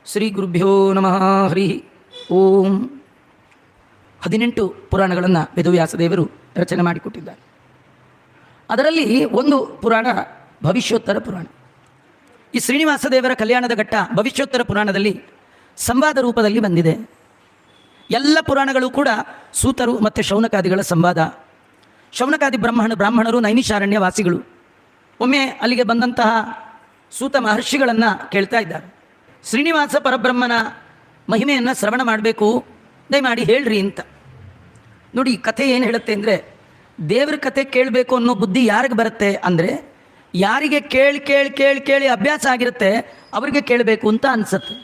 ಶ್ರೀ ಗುರುಭ್ಯೋ ನಮಃ. ಹರಿ ಓಂ. 18 ಪುರಾಣಗಳನ್ನು ವೇದವ್ಯಾಸದೇವರು ರಚನೆ ಮಾಡಿಕೊಟ್ಟಿದ್ದಾರೆ. ಅದರಲ್ಲಿ ಒಂದು ಪುರಾಣ ಭವಿಷ್ಯೋತ್ತರ ಪುರಾಣ. ಈ ಶ್ರೀನಿವಾಸ ದೇವರ ಕಲ್ಯಾಣದ ಘಟ್ಟ ಭವಿಷ್ಯೋತ್ತರ ಪುರಾಣದಲ್ಲಿ ಸಂವಾದ ರೂಪದಲ್ಲಿ ಬಂದಿದೆ. ಎಲ್ಲ ಪುರಾಣಗಳು ಕೂಡ ಸೂತರು ಮತ್ತು ಶೌನಕಾದಿಗಳ ಸಂವಾದ. ಶೌನಕಾದಿ ಬ್ರಾಹ್ಮಣರು ನೈಮಿಷಾರಣ್ಯ ವಾಸಿಗಳು. ಒಮ್ಮೆ ಅಲ್ಲಿಗೆ ಬಂದಂತಹ ಸೂತ ಮಹರ್ಷಿಗಳನ್ನು ಕೇಳ್ತಾ ಇದ್ದಾರೆ, ಶ್ರೀನಿವಾಸ ಪರಬ್ರಹ್ಮನ ಮಹಿಮೆಯನ್ನು ಶ್ರವಣ ಮಾಡಬೇಕು, ದಯಮಾಡಿ ಹೇಳ್ರಿ ಅಂತ. ನೋಡಿ, ಈ ಕಥೆ ಏನು ಹೇಳುತ್ತೆ ಅಂದರೆ, ದೇವ್ರ ಕಥೆ ಕೇಳಬೇಕು ಅನ್ನೋ ಬುದ್ಧಿ ಯಾರಿಗೆ ಬರುತ್ತೆ ಅಂದರೆ, ಯಾರಿಗೆ ಕೇಳಿ ಕೇಳಿ ಕೇಳಿ ಕೇಳಿ ಅಭ್ಯಾಸ ಆಗಿರುತ್ತೆ ಅವರಿಗೆ ಕೇಳಬೇಕು ಅಂತ ಅನಿಸುತ್ತೆ.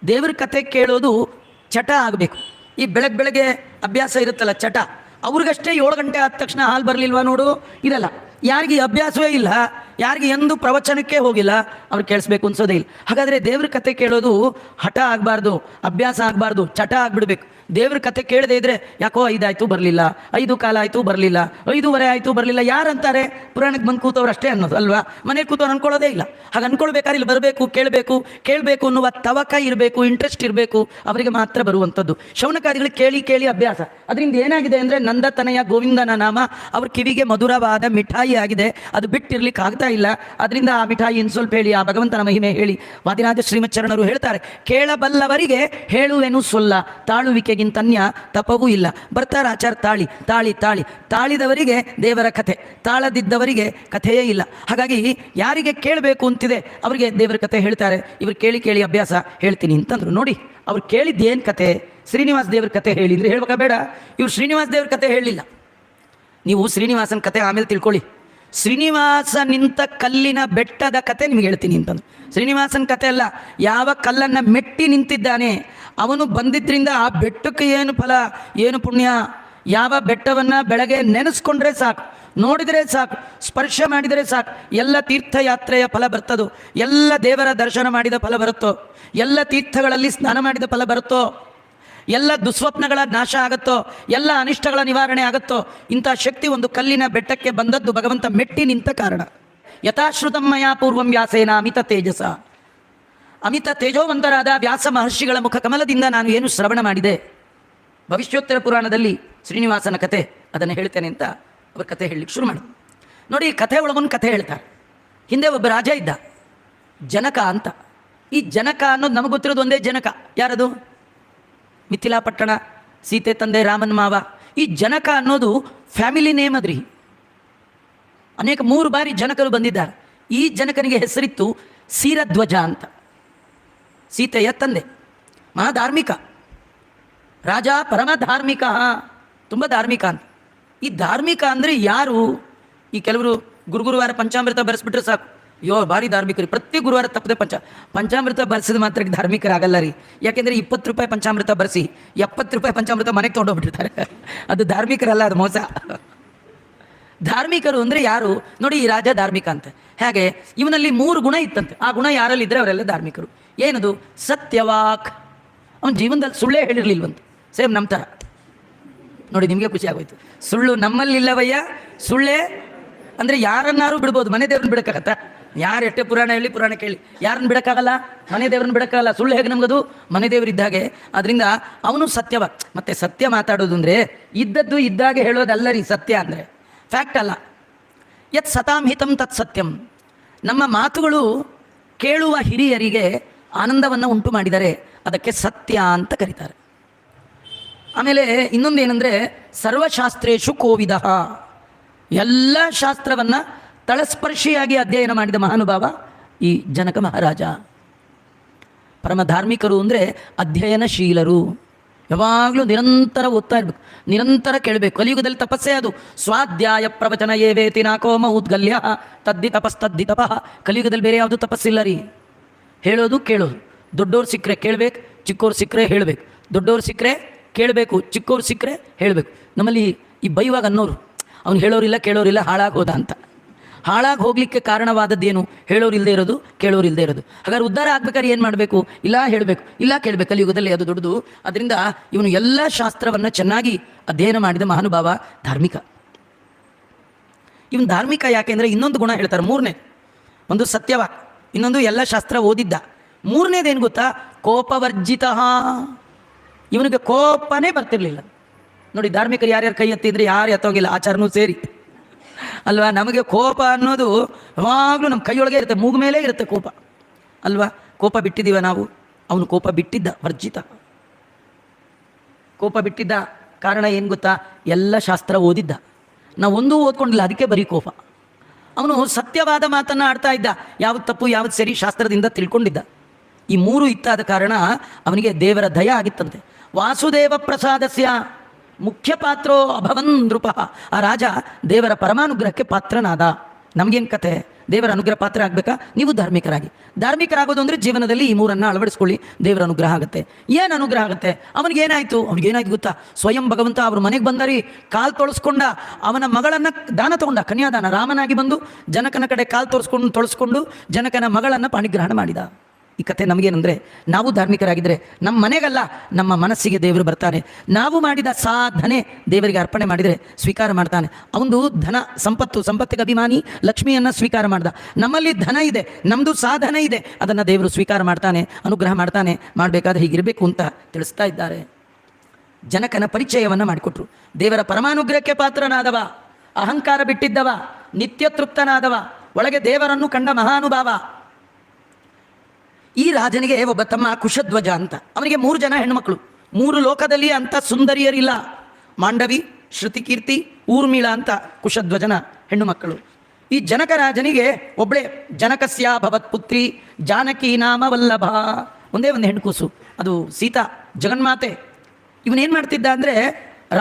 ದೇವ್ರ ಕಥೆ ಕೇಳೋದು ಚಟ ಆಗಬೇಕು. ಈ ಬೆಳಗ್ಗೆ ಅಭ್ಯಾಸ ಇರುತ್ತಲ್ಲ ಚಟ, ಅವ್ರಿಗಷ್ಟೇ 7 ಗಂಟೆ ಆದ ತಕ್ಷಣ ಹಾಲು ಬರಲಿಲ್ವಾ ನೋಡು, ಇದಲ್ಲ. ಯಾರಿಗೆ ಅಭ್ಯಾಸವೇ ಇಲ್ಲ, ಯಾರಿಗೆ ಎಂದು ಪ್ರವಚನಕ್ಕೆ ಹೋಗಿಲ್ಲ, ಅವ್ರು ಕೇಳಿಸ್ಬೇಕು ಅನ್ಸೋದೇ ಇಲ್ಲ. ಹಾಗಾದರೆ ದೇವ್ರ ಕಥೆ ಕೇಳೋದು ಹಠ ಆಗಬಾರ್ದು, ಅಭ್ಯಾಸ ಆಗಬಾರ್ದು, ಚಟ ಆಗಿಬಿಡ್ಬೇಕು. ದೇವ್ರ ಕಥೆ ಕೇಳದೇ ಇದ್ದರೆ ಯಾಕೋ 5 ಆಯಿತು ಬರಲಿಲ್ಲ, 5 ಕಾಲ ಆಯಿತು ಬರಲಿಲ್ಲ, 5:15 ಆಯಿತು ಬರಲಿಲ್ಲ, ಯಾರಂತಾರೆ? ಪುರಾಣಕ್ಕೆ ಬಂದು ಕೂತವ್ರು ಅಷ್ಟೇ ಅನ್ನೋದು ಅಲ್ವಾ? ಮನೆಗೆ ಕೂತವ್ರು ಅನ್ಕೊಳ್ಳೋದೇ ಇಲ್ಲ. ಹಾಗೆ ಅನ್ಕೊಳ್ಬೇಕಾದ್ರೆ ಇಲ್ಲಿ ಬರಬೇಕು, ಕೇಳಬೇಕು ಅನ್ನುವ ತವಕ ಇರಬೇಕು, ಇಂಟ್ರೆಸ್ಟ್ ಇರಬೇಕು, ಅವರಿಗೆ ಮಾತ್ರ ಬರುವಂಥದ್ದು. ಶೌನಕಾದಿಗಳಿಗೆ ಕೇಳಿ ಕೇಳಿ ಅಭ್ಯಾಸ. ಅದರಿಂದ ಏನಾಗಿದೆ ಅಂದರೆ, ನಂದತನಯ ಗೋವಿಂದನ ನಾಮ ಅವ್ರ ಕಿವಿಗೆ ಮಧುರವಾದ ಮಿಠಾಯಿ ಆಗಿದೆ. ಅದು ಬಿಟ್ಟಿರ್ಲಿಕ್ಕೆ ಆಗ್ತಾ ಇಲ್ಲ. ಅದರಿಂದ ಆ ಮಿಠಾಯಿ ಇನ್ನು ಸ್ವಲ್ಪ ಹೇಳಿ, ಆ ಭಗವಂತನ ಮಹಿಮೆ ಹೇಳಿ. ವಾದಿರಾಜ ಶ್ರೀಮಚ್ಚರಣರು ಹೇಳ್ತಾರೆ, ಕೇಳಬಲ್ಲವರಿಗೆ ಹೇಳುವೆನು ಸೊಲ್ಲ, ತಾಳುವಿಕೆಗಿಂತನ್ಯ ತಪವೂ ಇಲ್ಲ. ಬರ್ತಾರೆ ಆಚಾರ ತಾಳಿ ತಾಳಿ ತಾಳಿ ತಾಳಿದವರಿಗೆ ದೇವರ ಕಥೆ, ತಾಳದಿದ್ದವರಿಗೆ ಕಥೆಯೇ ಇಲ್ಲ. ಹಾಗಾಗಿ ಯಾರಿಗೆ ಕೇಳಬೇಕು ಅಂತಿದೆ ಅವರಿಗೆ ದೇವರ ಕಥೆ ಹೇಳ್ತಾರೆ. ಇವರು ಕೇಳಿ ಕೇಳಿ ಅಭ್ಯಾಸ, ಹೇಳ್ತೀನಿ ಅಂತಂದ್ರು. ನೋಡಿ, ಅವ್ರು ಕೇಳಿದ್ದೇನು ಕತೆ? ಶ್ರೀನಿವಾಸ ದೇವ್ರ ಕಥೆ ಹೇಳಿದ್ರೆ ಹೇಳ್ಬೇಕಾ ಬೇಡ? ಇವ್ರು ಶ್ರೀನಿವಾಸ ದೇವ್ರ ಕಥೆ ಹೇಳಲಿಲ್ಲ. ನೀವು ಶ್ರೀನಿವಾಸನ ಕಥೆ ಆಮೇಲೆ ತಿಳ್ಕೊಳ್ಳಿ. ಶ್ರೀನಿವಾಸ ನಿಂತ ಕಲ್ಲಿನ ಬೆಟ್ಟದ ಕತೆ ನಿಮ್ಗೆ ಹೇಳ್ತೀನಿ ಅಂತಂದು. ಶ್ರೀನಿವಾಸನ ಕತೆ ಅಲ್ಲ, ಯಾವ ಕಲ್ಲನ್ನು ಮೆಟ್ಟಿ ನಿಂತಿದ್ದಾನೆ ಅವನು ಬಂದಿದ್ದರಿಂದ ಆ ಬೆಟ್ಟಕ್ಕೆ ಏನು ಫಲ, ಏನು ಪುಣ್ಯ. ಯಾವ ಬೆಟ್ಟವನ್ನು ಬೆಳಗ್ಗೆ ನೆನೆಸ್ಕೊಂಡ್ರೆ ಸಾಕು, ನೋಡಿದರೆ ಸಾಕು, ಸ್ಪರ್ಶ ಮಾಡಿದರೆ ಸಾಕು, ಎಲ್ಲ ತೀರ್ಥಯಾತ್ರೆಯ ಫಲ ಬರ್ತದೋ, ಎಲ್ಲ ದೇವರ ದರ್ಶನ ಮಾಡಿದ ಫಲ ಬರುತ್ತೋ, ಎಲ್ಲ ತೀರ್ಥಗಳಲ್ಲಿ ಸ್ನಾನ ಮಾಡಿದ ಫಲ ಬರುತ್ತೋ, ಎಲ್ಲ ದುಸ್ವಪ್ನಗಳ ನಾಶ ಆಗುತ್ತೋ, ಎಲ್ಲ ಅನಿಷ್ಟಗಳ ನಿವಾರಣೆ ಆಗುತ್ತೋ. ಇಂಥ ಶಕ್ತಿ ಒಂದು ಕಲ್ಲಿನ ಬೆಟ್ಟಕ್ಕೆ ಬಂದದ್ದು ಭಗವಂತ ಮೆಟ್ಟಿ ನಿಂತ ಕಾರಣ. ಯಥಾಶ್ರುತಮ್ಮಯ ಪೂರ್ವಂ ವ್ಯಾಸೇನ ಅಮಿತ ತೇಜಸ. ಅಮಿತ ತೇಜೋವಂತರಾದ ವ್ಯಾಸ ಮಹರ್ಷಿಗಳ ಮುಖ ಕಮಲದಿಂದ ನಾನು ಏನು ಶ್ರವಣ ಮಾಡಿದೆ. ಭವಿಷ್ಯೋತ್ತರ ಪುರಾಣದಲ್ಲಿ ಶ್ರೀನಿವಾಸನ ಕತೆ, ಅದನ್ನು ಹೇಳ್ತೇನೆ ಅಂತ ಅವ್ರ ಕತೆ ಹೇಳಲಿಕ್ಕೆ ಶುರು ಮಾಡಿದ್ರು. ನೋಡಿ, ಕಥೆ ಒಳಗೊಂದು ಕಥೆ ಹೇಳ್ತಾರೆ. ಹಿಂದೆ ಒಬ್ಬ ರಾಜ ಇದ್ದ, ಜನಕ ಅಂತ. ಈ ಜನಕ ಅನ್ನೋದು ನಮಗೆ ಗೊತ್ತಿರೋದು ಒಂದೇ ಜನಕ. ಯಾರದು? ಮಿಥಿಲಾಪಟ್ಟಣ, ಸೀತೆ ತಂದೆ ರಾಮನ್ ಮಾವ. ಈ ಜನಕ ಅನ್ನೋದು ಫ್ಯಾಮಿಲಿ ನೇಮ್ ಅದ್ರಿ. ಅನೇಕ 3 ಬಾರಿ ಜನಕರು ಬಂದಿದ್ದಾರೆ. ಈ ಜನಕನಿಗೆ ಹೆಸರಿತ್ತು ಸೀರಧ್ವಜ ಅಂತ. ಸೀತೆಯ ತಂದೆ ಮಹಾಧಾರ್ಮಿಕ ರಾಜ, ಪರಮ ಧಾರ್ಮಿಕ, ತುಂಬ ಧಾರ್ಮಿಕ ಅಂತ. ಈ ಧಾರ್ಮಿಕ ಅಂದರೆ ಯಾರು? ಈ ಕೆಲವರು ಗುರುವಾರ ಪಂಚಾಮೃತ ಬರೆಸ್ಬಿಟ್ರೆ ಸಾಕು, ಭಾರಿ ಧಾರ್ಮಿಕರಿ, ಪ್ರತಿ ಗುರುವಾರ ತಪ್ಪದೆ ಪಂಚಾಮೃತ ಬರೆಸಿದ ಮಾತ್ರಕ್ಕೆ ಧಾರ್ಮಿಕರಾಗಲ್ಲ ರೀ. ಯಾಕೆಂದರೆ 20 ರೂಪಾಯಿ ಪಂಚಾಮೃತ ಬರೆಸಿ 70 ರೂಪಾಯಿ ಪಂಚಾಮೃತ ಮನೆಗೆ ತೊಗೊಂಡೋಗ್ಬಿಟ್ಟಿರ್ತಾರೆ. ಅದು ಧಾರ್ಮಿಕರಲ್ಲ, ಅದು ಮೋಸ. ಧಾರ್ಮಿಕರು ಅಂದರೆ ಯಾರು ನೋಡಿ? ಈ ರಾಜ ಧಾರ್ಮಿಕ ಅಂತ. ಹಾಗೆ ಇವನಲ್ಲಿ 3 ಗುಣ ಇತ್ತಂತೆ. ಆ ಗುಣ ಯಾರಲ್ಲಿದ್ದರೆ ಅವರೆಲ್ಲ ಧಾರ್ಮಿಕರು. ಏನದು? ಸತ್ಯವಾಕ್. ಅವನ ಜೀವನದಲ್ಲಿ ಸುಳ್ಳೇ ಹೇಳಿರಲಿಲ್ವಂತ. ಸೇಮ್ ನಮ್ಮ ಥರ. ನೋಡಿ, ನಿಮಗೆ ಖುಷಿ ಆಗೋಯ್ತು. ಸುಳ್ಳು ನಮ್ಮಲ್ಲಿಲ್ಲವಯ್ಯ. ಸುಳ್ಳೇ ಅಂದರೆ ಯಾರನ್ನಾರು ಬಿಡ್ಬೋದು, ಮನೆ ದೇವ್ರನ್ನ ಬಿಡೋಕ್ಕಾಗತ್ತ? ಯಾರು ಎಷ್ಟೇ ಪುರಾಣ ಹೇಳಿ, ಪುರಾಣ ಕೇಳಿ, ಯಾರನ್ನ ಬಿಡೋಕ್ಕಾಗಲ್ಲ? ಮನೆ ದೇವ್ರನ್ನ ಬಿಡೋಕ್ಕಾಗಲ್ಲ. ಸುಳ್ಳು ಹೇಗೆ ನಮಗದು? ಮನೆ ದೇವರಿದ್ದಾಗೆ. ಅದರಿಂದ ಅವನು ಸತ್ಯವ. ಮತ್ತು ಸತ್ಯ ಮಾತಾಡೋದು ಅಂದರೆ ಇದ್ದದ್ದು ಇದ್ದಾಗೆ ಹೇಳೋದಲ್ಲ ರೀ. ಸತ್ಯ ಅಂದರೆ ಫ್ಯಾಕ್ಟ್ ಅಲ್ಲ. ಯತ್ ಸತಾಂ ಹಿತಂ ತತ್ ಸತ್ಯಂ. ನಮ್ಮ ಮಾತುಗಳು ಕೇಳುವ ಹಿರಿಯರಿಗೆ ಆನಂದವನ್ನು ಉಂಟು ಮಾಡಿದರೆ ಅದಕ್ಕೆ ಸತ್ಯ ಅಂತ ಕರೀತಾರೆ. ಆಮೇಲೆ ಇನ್ನೊಂದು ಏನಂದರೆ, ಸರ್ವಶಾಸ್ತ್ರೇಷು ಕೋವಿದ. ಎಲ್ಲ ಶಾಸ್ತ್ರವನ್ನು ತಳಸ್ಪರ್ಶಿಯಾಗಿ ಅಧ್ಯಯನ ಮಾಡಿದ ಮಹಾನುಭಾವ ಈ ಜನಕ ಮಹಾರಾಜ. ಪರಮ ಧಾರ್ಮಿಕರು ಅಂದರೆ ಅಧ್ಯಯನಶೀಲರು. ಯಾವಾಗಲೂ ನಿರಂತರ ಓದ್ತಾ ಇರಬೇಕು, ನಿರಂತರ ಕೇಳಬೇಕು. ಕಲಿಯುಗದಲ್ಲಿ ತಪಸ್ಸೇ ಅದು. ಸ್ವಾಧ್ಯಾಯ ಪ್ರವಚನ ಏವೇತಿ ನಾಕೋಮ ಉದ್ಗಲ್ಯ ತದ್ದಿ ತಪಸ್ತದ್ದಿ ತಪಃ. ಕಲಿಯುಗದಲ್ಲಿ ಬೇರೆ ಯಾವುದು ತಪಸ್ಸಿಲ್ಲ ರೀ. ಹೇಳೋದು ಕೇಳೋದು. ದೊಡ್ಡವ್ರು ಸಿಕ್ಕರೆ ಕೇಳಬೇಕು, ಚಿಕ್ಕವ್ರು ಸಿಕ್ಕರೆ ಹೇಳಬೇಕು. ದೊಡ್ಡವ್ರು ಸಿಕ್ಕರೆ ಕೇಳಬೇಕು, ಚಿಕ್ಕವ್ರು ಸಿಕ್ಕರೆ ಹೇಳಬೇಕು. ನಮ್ಮಲ್ಲಿ ಈ ಬೈವಾಗ ಅನ್ನೋರು, ಅವ್ನು ಹೇಳೋರಿಲ್ಲ ಕೇಳೋರಿಲ್ಲ, ಹಾಳಾಗಿ ಹೋದ ಅಂತ. ಹಾಳಾಗಿ ಹೋಗಲಿಕ್ಕೆ ಕಾರಣವಾದದ್ದೇನು? ಹೇಳೋರು ಇಲ್ಲದೆ ಇರೋದು, ಕೇಳೋರು ಇಲ್ಲದೆ ಇರೋದು. ಹಾಗಾದ್ರೆ ಉದ್ಧಾರ ಆಗ್ಬೇಕಾದ್ರೆ ಏನು ಮಾಡಬೇಕು? ಇಲ್ಲ ಹೇಳಬೇಕು, ಇಲ್ಲ ಕೇಳಬೇಕು. ಕಲಿಯುಗದಲ್ಲಿ ಅದು ದೊಡ್ಡದು. ಅದರಿಂದ ಇವನು ಎಲ್ಲ ಶಾಸ್ತ್ರವನ್ನು ಚೆನ್ನಾಗಿ ಅಧ್ಯಯನ ಮಾಡಿದ ಮಹಾನುಭಾವ, ಧಾರ್ಮಿಕ. ಇವನು ಧಾರ್ಮಿಕ ಯಾಕೆಂದರೆ ಇನ್ನೊಂದು ಗುಣ ಹೇಳ್ತಾರೆ, 3ನೇ. ಒಂದು ಸತ್ಯವ, ಇನ್ನೊಂದು ಎಲ್ಲ ಶಾಸ್ತ್ರ ಓದಿದ್ದ, ಮೂರನೇದೇನು ಗೊತ್ತಾ? ಕೋಪವರ್ಜಿತ. ಇವನಿಗೆ ಕೋಪನೇ ಬರ್ತಿರ್ಲಿಲ್ಲ. ನೋಡಿ, ಧಾರ್ಮಿಕರು ಯಾರ್ಯಾರು ಕೈ ಎತ್ತಿದ್ರೆ ಯಾರು ಎತ್ತೋಗಿಲ್ಲ, ಆಚಾರನೂ ಸೇರಿ ಅಲ್ವಾ. ನಮಗೆ ಕೋಪ ಅನ್ನೋದು ಯಾವಾಗಲೂ ನಮ್ಮ ಕೈಯೊಳಗೆ ಇರುತ್ತೆ, ಮೂಗು ಮೇಲೆ ಇರುತ್ತೆ ಕೋಪ ಅಲ್ವಾ. ಕೋಪ ಬಿಟ್ಟಿದ್ದೀವ ನಾವು? ಅವನು ಕೋಪ ಬಿಟ್ಟಿದ್ದ, ವರ್ಜಿತ. ಕೋಪ ಬಿಟ್ಟಿದ್ದ ಕಾರಣ ಏನು ಗೊತ್ತಾ? ಎಲ್ಲ ಶಾಸ್ತ್ರ ಓದಿದ್ದ, ನಾವು ಒಂದೂ ಓದ್ಕೊಂಡಿಲ್ಲ, ಅದಕ್ಕೆ ಬರೀ ಕೋಪ. ಅವನು ಸತ್ಯವಾದ ಮಾತನ್ನು ಆಡ್ತಾ ಇದ್ದ, ಯಾವ್ದು ತಪ್ಪು ಯಾವ್ದು ಸರಿ ಶಾಸ್ತ್ರದಿಂದ ತಿಳ್ಕೊಂಡಿದ್ದ. ಈ ಮೂರು ಇತ್ತಾದ ಕಾರಣ ಅವನಿಗೆ ದೇವರ ದಯ ಆಗಿತ್ತಂತೆ. ವಾಸುದೇವ ಪ್ರಸಾದಸ್ಯ ಮುಖ್ಯ ಪಾತ್ರೋ ಅಭವನ್ ನೃಪ. ಆ ರಾಜ ದೇವರ ಪರಮಾನುಗ್ರಹಕ್ಕೆ ಪಾತ್ರನಾದ. ನಮಗೇನು ಕತೆ? ದೇವರ ಅನುಗ್ರಹ ಪಾತ್ರ ಆಗಬೇಕಾ? ನೀವು ಧಾರ್ಮಿಕರಾಗೋದು ಅಂದರೆ ಜೀವನದಲ್ಲಿ ಈ ಮೂರನ್ನು ಅಳವಡಿಸ್ಕೊಳ್ಳಿ, ದೇವರ ಅನುಗ್ರಹ ಆಗುತ್ತೆ. ಏನು ಅನುಗ್ರಹ ಆಗುತ್ತೆ? ಅವನಿಗೇನಾಯಿತು ಗೊತ್ತಾ? ಸ್ವಯಂ ಭಗವಂತ ಅವ್ರ ಮನೆಗೆ ಬಂದರಿ, ಕಾಲು ತೊಳಸ್ಕೊಂಡ, ಅವನ ಮಗಳನ್ನು ದಾನ ತಗೊಂಡ, ಕನ್ಯಾದಾನ. ರಾಮನಾಗಿ ಬಂದು ಜನಕನ ಕಡೆ ಕಾಲು ತೊಳಸ್ಕೊಂಡು ಜನಕನ ಮಗಳನ್ನು ಪಾಣಿಗ್ರಹಣ ಮಾಡಿದ. ಈ ಕಥೆ ನಮಗೇನೆಂದರೆ, ನಾವು ಧಾರ್ಮಿಕರಾಗಿದ್ದರೆ ನಮ್ಮ ಮನೆಗಲ್ಲ, ನಮ್ಮ ಮನಸ್ಸಿಗೆ ದೇವರು ಬರ್ತಾನೆ. ನಾವು ಮಾಡಿದ ಸಾಧನೆ ದೇವರಿಗೆ ಅರ್ಪಣೆ ಮಾಡಿದರೆ ಸ್ವೀಕಾರ ಮಾಡ್ತಾನೆ. ಅವನು ಧನ ಸಂಪತ್ತಿಗೆ ಅಭಿಮಾನಿ, ಲಕ್ಷ್ಮಿಯನ್ನು ಸ್ವೀಕಾರ ಮಾಡ್ದ. ನಮ್ಮಲ್ಲಿ ಧನ ಇದೆ, ನಮ್ಮದು ಸಾಧನೆ ಇದೆ, ಅದನ್ನು ದೇವರು ಸ್ವೀಕಾರ ಮಾಡ್ತಾನೆ, ಅನುಗ್ರಹ ಮಾಡ್ತಾನೆ. ಮಾಡಬೇಕಾದ್ರೆ ಹೀಗಿರಬೇಕು ಅಂತ ತಿಳಿಸ್ತಾ ಇದ್ದಾರೆ. ಜನಕನ ಪರಿಚಯವನ್ನು ಮಾಡಿಕೊಟ್ರು. ದೇವರ ಪರಮಾನುಗ್ರಹಕ್ಕೆ ಪಾತ್ರನಾದವ, ಅಹಂಕಾರ ಬಿಟ್ಟಿದ್ದವ, ನಿತ್ಯ ತೃಪ್ತನಾದವ, ಒಳಗೆ ದೇವರನ್ನು ಕಂಡ ಮಹಾನುಭಾವ. ಈ ರಾಜನಿಗೆ ಒಬ್ಬ ತಮ್ಮ ಕುಶಧ್ವಜ ಅಂತ. ಅವನಿಗೆ 3 ಜನ ಹೆಣ್ಣುಮಕ್ಕಳು. 3 ಲೋಕದಲ್ಲಿ ಅಂತ ಸುಂದರಿಯರಿಲ್ಲ. ಮಾಂಡವಿ, ಶ್ರುತಿಕೀರ್ತಿ, ಊರ್ಮಿಳಾ ಅಂತ ಕುಶಧ್ವಜನ ಹೆಣ್ಣು ಮಕ್ಕಳು. ಈ ಜನಕ ರಾಜನಿಗೆ ಒಬ್ಬಳೇ ಜನಕಸ್ಯ ಭವತ್ ಪುತ್ರಿ ಜಾನಕಿ ನಾಮ ವಲ್ಲಭ. ಒಂದೇ ಒಂದು ಹೆಣ್ಣುಕೂಸು, ಅದು ಸೀತಾ, ಜಗನ್ಮಾತೆ. ಇವನೇನು ಮಾಡ್ತಿದ್ದ ಅಂದರೆ,